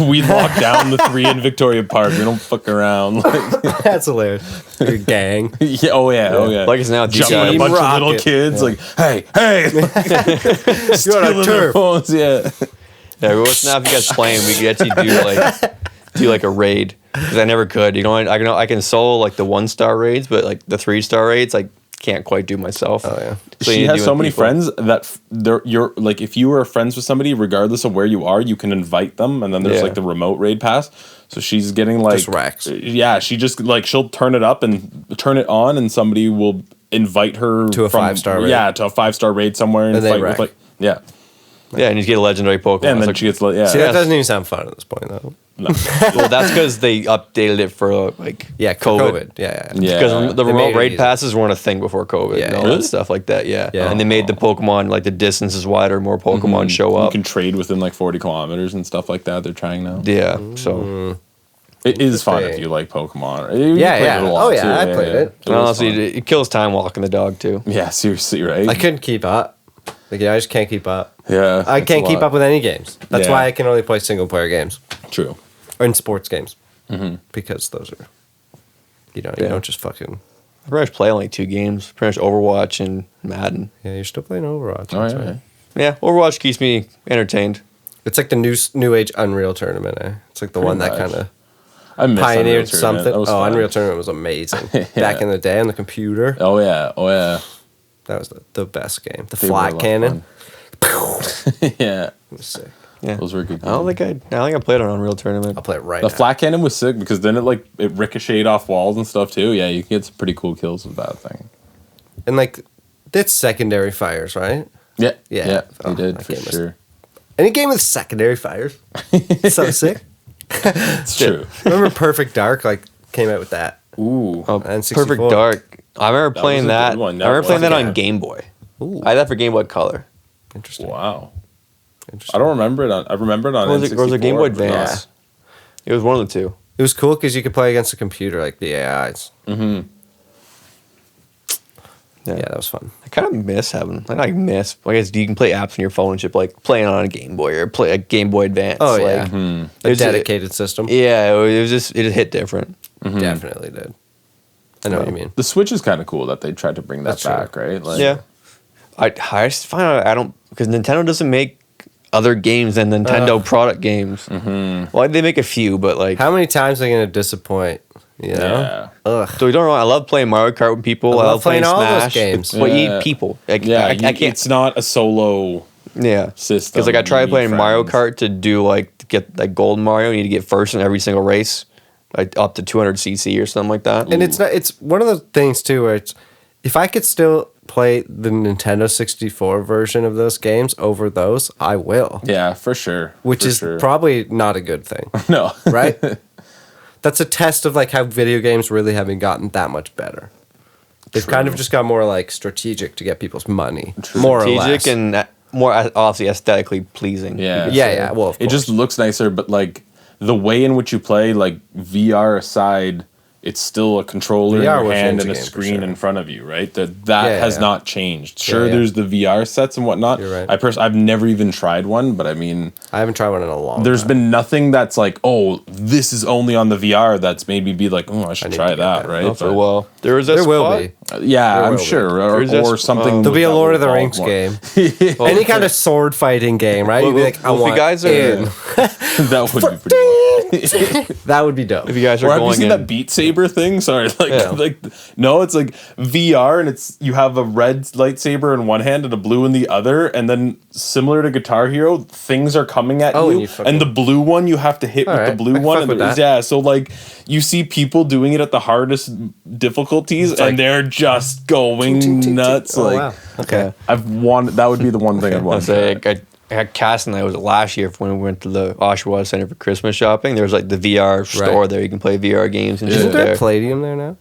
we lock down the 3 in Victoria Park. We don't fuck around. Like, That's hilarious. Your gang. yeah, oh yeah. Like it's now Jumping a DK. Team bunch of little Rocket. kids. Like, hey, You're on stealing a their turf. phones. Yeah, Yeah, what's now if you guys playing? We could actually do like a raid because I never could. You know, I can solo like the 1-star raids, but like the 3-star raids, I can't quite do myself. Oh, yeah. So you she need to has do so with many people. friends that you're like, if you are friends with somebody, regardless of where you are, you can invite them, and then there's Yeah. like the remote raid pass. So she's getting like Just racks. Yeah, she just like she'll turn it up and turn it on, and somebody will invite her To a 5-star raid. Yeah, to a 5-star raid somewhere and And they fight rack. with like yeah. Yeah, and you get a legendary Pokemon. And It's then like, she gets yeah. See, Yeah. that doesn't even sound fun at this point, though. well, that's because they updated it for like Yeah, COVID. Yeah. Yeah. Because the They made remote it raid easy. passes weren't a thing before COVID Yeah, and all yeah. that stuff like that. Yeah. Yeah. And they made the Pokemon like the distance is wider, more Pokemon show You up. can trade within like 40 kilometers and stuff like that. They're trying now. Yeah. So It is fun They- if you like Pokemon. You Yeah, played yeah. it a lot, Oh, yeah, too. I played it. And was honestly, fun. it kills time walking the dog too. Yeah, seriously, right? I couldn't keep up. Like, I just can't keep up. Yeah, I it's can't a keep lot. up with any games. That's Yeah. why I can only play single player games True. or in sports games Mm-hmm. because those are, you Yeah. don't just fucking. I pretty much play only 2 games. Pretty much Overwatch and Madden. Yeah, you're still playing Overwatch. Oh, that's yeah. right. Yeah, Overwatch keeps me entertained. It's like the new age Unreal Tournament. It's like the one that much. kind of I miss Unreal pioneered Tournament. something. That was Oh, fun. Unreal Tournament was amazing. Yeah. Back in the day on the computer. Oh, yeah. Oh, yeah. That was the best game. The They were a flat lot of cannon. Yeah. It was sick. Yeah, Those were good I don't think I played on Unreal Tournament. I'll play it right The now. flat cannon was sick because then it ricocheted off walls and stuff too. Yeah, you can get some pretty cool kills with that thing. And like, it's secondary fires, right? Yeah, Yeah. yeah, Oh, you did that for game was- sure. Any game with secondary fires. So sick. It's true. Remember Perfect Dark like came out with that. Ooh, Oh, And Perfect 64. Dark. I remember That playing was a that. good one. I remember playing that Yeah. on Game Boy. Ooh, I had that for Game Boy Color. interesting. wow. Interesting. I don't remember it on. I remember it on. Or was it Game Boy N64, but Advance? It was one of the two. It was cool because you could play against a computer like the AIs. Mm-hmm. Yeah, that was fun. I kind of miss having. I guess you can play apps on your phone and shit, like playing on a Game Boy or play a Game Boy Advance. Oh, like, yeah. Mm-hmm. it A was- dedicated system. Yeah, it was just it hit different. Definitely did. I know what you mean. The Switch is kind of cool that they tried to bring that That's true. back, right? Like, Yeah, I just find out I don't because Nintendo doesn't make other games than Nintendo product games. Mm-hmm. Well, they make a few, but like How many times are they going to disappoint? You know? Yeah. Ugh. so we don't know. I love playing Mario Kart with people. I I love love playing playing all those Smash. games. But you Yeah. need people. Like, Yeah, I can't. It's not a solo. Yeah, system. because like I tried You need playing Mario friends. Kart to do like to get like gold Mario. You need to get first in every single race, like up to 200 cc or something like that. And it's not. It's one of the things too where it's if I could still play the Nintendo 64 version of those games over those, I will. Yeah, for sure. Which for is sure. probably not a good thing, no. right? That's a test of like how video games really haven't gotten that much better. They've kind of True. just got more like strategic to get people's money, more or less. Strategic and more obviously aesthetically pleasing. you Yeah. could Yeah, say. yeah. Well, of It just course. looks nicer, but like the way in which you play, like VR aside, it's still a controller in VR your will hand change and the a game for screen sure. in front of you, right? That Yeah, has yeah. not changed. Sure, yeah. there's the VR sets and whatnot. You're right. I've never even tried one, but I mean, I haven't tried one in a long there's time. been nothing that's like, oh, this is only on the VR that's made me be like, oh, I should need try to get that, that. right? Not for a But- while. There was a There will spot- be. Yeah, There I'm will be. sure, There's or this, something. There'll be a that Lord will of the evolve Rings more. game. Any kind of sword fighting game, right? You'd be like, I well, if you want guys are- in. That would be pretty. Cool. That would be dope. If you guys are Or have you going seen in, that Beat Saber thing? Sorry, like, Yeah. like no, it's like VR, and it's you have a red lightsaber in one hand and a blue in the other, and then similar to Guitar Hero, things are coming at Oh, and you, you fucking- and the blue one you have to hit with the Alright, blue I can one, fuck and with there's- that. yeah, so like you see people doing it at the hardest difficulties, like- and they're just going Ting, ting, ting, ting. nuts. Oh, like, wow. Okay. I've wanted that would be the one thing I'd I want. say to try. I had Cass and I was last year when we went to the Oshawa Center for Christmas shopping. There was like the VR store there. You can play VR games and Yeah. shit Isn't there there. a Palladium there now?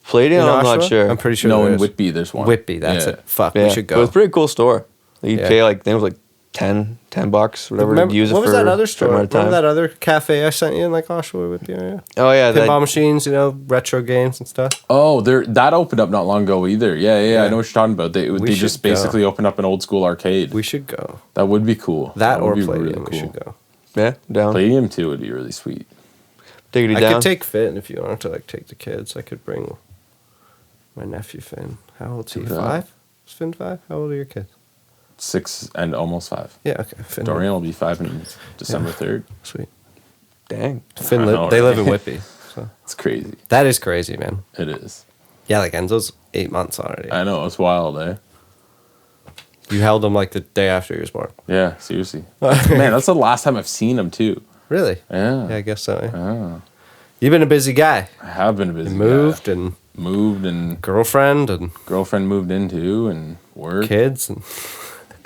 Palladium, In I'm not Oshawa? sure. I'm pretty sure No, there in is. Whitby, there's one. Whitby, that's Yeah. it. Fuck, Yeah, we should It was go. a pretty cool store. You Yeah. pay like I think it was like $10 whatever Remember, to use it what for was that other a certain store? amount of Remember time. that other cafe I sent you in like Oshawa with you? Yeah. Oh yeah, Pinball that, machines, retro games and stuff. Oh, that opened up not long ago either. Yeah, Yeah. I know what you're talking about. They should just go. basically opened up an old school arcade. We should go. That would be cool. That or would be Palladium, we should go. yeah, down. Palladium too would be really sweet. Diggity I down. could take Finn if you wanted to like take the kids. I could bring my nephew Finn. How old's he? Do that. 5? Is Finn 5? How old are your kids? 6 and almost 5. Yeah, okay. Finn. Dorian will be 5 on December 3rd. Sweet. Dang. Finn, I know, they live right? in Whitby. So It's crazy. that is crazy, man. It is. Yeah, like Enzo's 8 months already. I know, it's wild, eh? You held him like the day after he was born. Yeah, seriously. Man, that's the last time I've seen him too. Really? Yeah. Yeah, I guess so. Yeah. Oh, You've been a busy guy. I have been a busy You guy. moved and and girlfriend and girlfriend moved in too and work. kids. And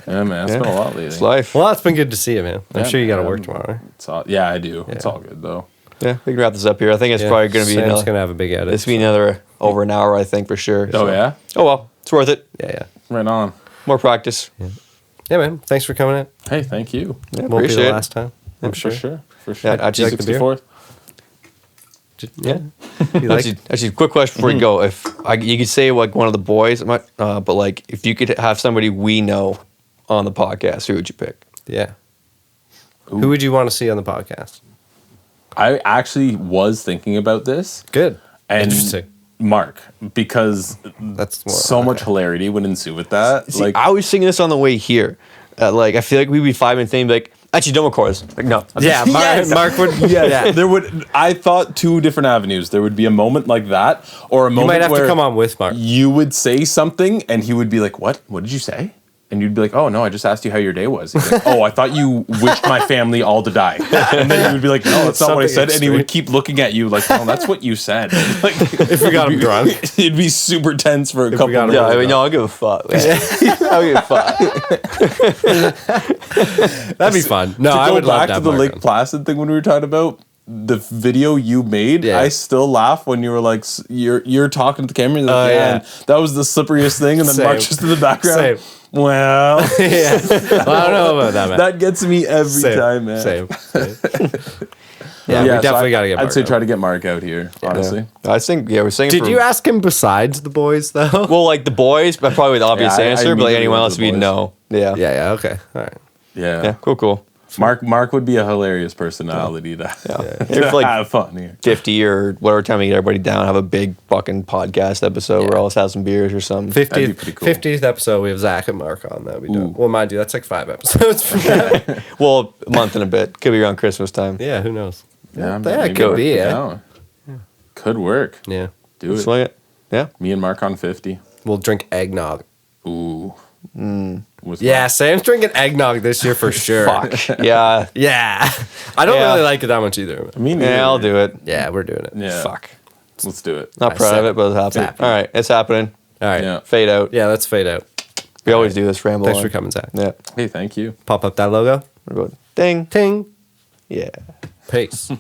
Yeah, man, it's Yeah. been a lot lately. It's life. well, it's been good to see you, man. I'm Yeah, sure you got to man. work tomorrow. Right? It's all, yeah, I do. It's Yeah. all good though. Yeah, we can wrap this up here. I think it's Yeah, probably going to be Sam's another. gonna have a big edit. This will be another over an hour, I think, for sure. Oh So- yeah, Oh well, it's worth it. Yeah. right on. More practice. Yeah, man. Thanks for coming in. Hey, thank you. Yeah, Won't be appreciate the it. last time. I'm For sure. sure. For Yeah, sure. I just- like the beer? 64th. Yeah. You like? Actually, quick question before you go. If you could say like one of the boys, but like if you could have somebody we know on the podcast, who would you pick? Yeah. Ooh. Who would you want to see on the podcast? I actually was thinking about this. Good. And Interesting. Mark, because that's so much hilarity would ensue with that. See, I was thinking this on the way here. Like, I feel like we'd be 5 minutes in, like, actually, don't record us. Like, no. Yeah, Mark would. Yeah, there would. I thought 2 different avenues. There would be a moment like that, or a moment you might have where to come on with Mark. You would say something, and he would be like, "What? What did you say?" And you'd be like, "Oh no, I just asked you how your day was." He'd be like, "Oh, I thought you wished my family all to die." And then you would be like, "No, that's not what I said." And he would keep looking at you like, "No, that's what you said." Like, if we got him drunk, it'd be super tense for a couple. Yeah, I mean, no, I'll give a fuck. I'll give a fuck. That'd be fun. No, I would love back to the Lake Placid thing when we were talking about the video you made. Yeah. I still laugh when you were like, you're talking to the camera. And like, yeah, that was the slipperiest thing, and then Mark just in the background. Same. Well, yeah. Well, I don't know about that, man. That gets me every time, man. Same. Yeah, we definitely got to get Mark I'd say try to get Mark out here, honestly. Yeah. I think, we're saying. Did you ask him besides the boys, though? Well, like the boys, but probably the obvious answer, but like anyone else, we'd know. Yeah. Yeah, okay. All right. Yeah. Cool. Mark would be a hilarious personality to like have fun here. 50 or whatever time you get everybody down, have a big fucking podcast episode where all us have some beers or something. 50th episode, we have Zach and Mark on that. We do. Well, mind you, that's like 5 episodes from now. Well, a month and a bit. Could be around Christmas time. Yeah, who knows? Yeah, that could be, yeah. Could work. Yeah. Do it. Swing it. Yeah. Me and Mark on 50. We'll drink eggnog. Ooh. Yeah, Sam's drinking eggnog this year for sure. Fuck. Yeah. Yeah. I don't really like it that much either. I mean, I'll do it. Yeah, we're doing it. Yeah. Fuck. Let's do it. Not proud of it, but it's happening. All right, it's happening. All right. Yeah. Fade out. Yeah, let's fade out. We always do this ramble. Thanks for coming, Zach. Yeah. Hey, thank you. Pop up that logo. We're good. Ding. Ting. Yeah. Peace.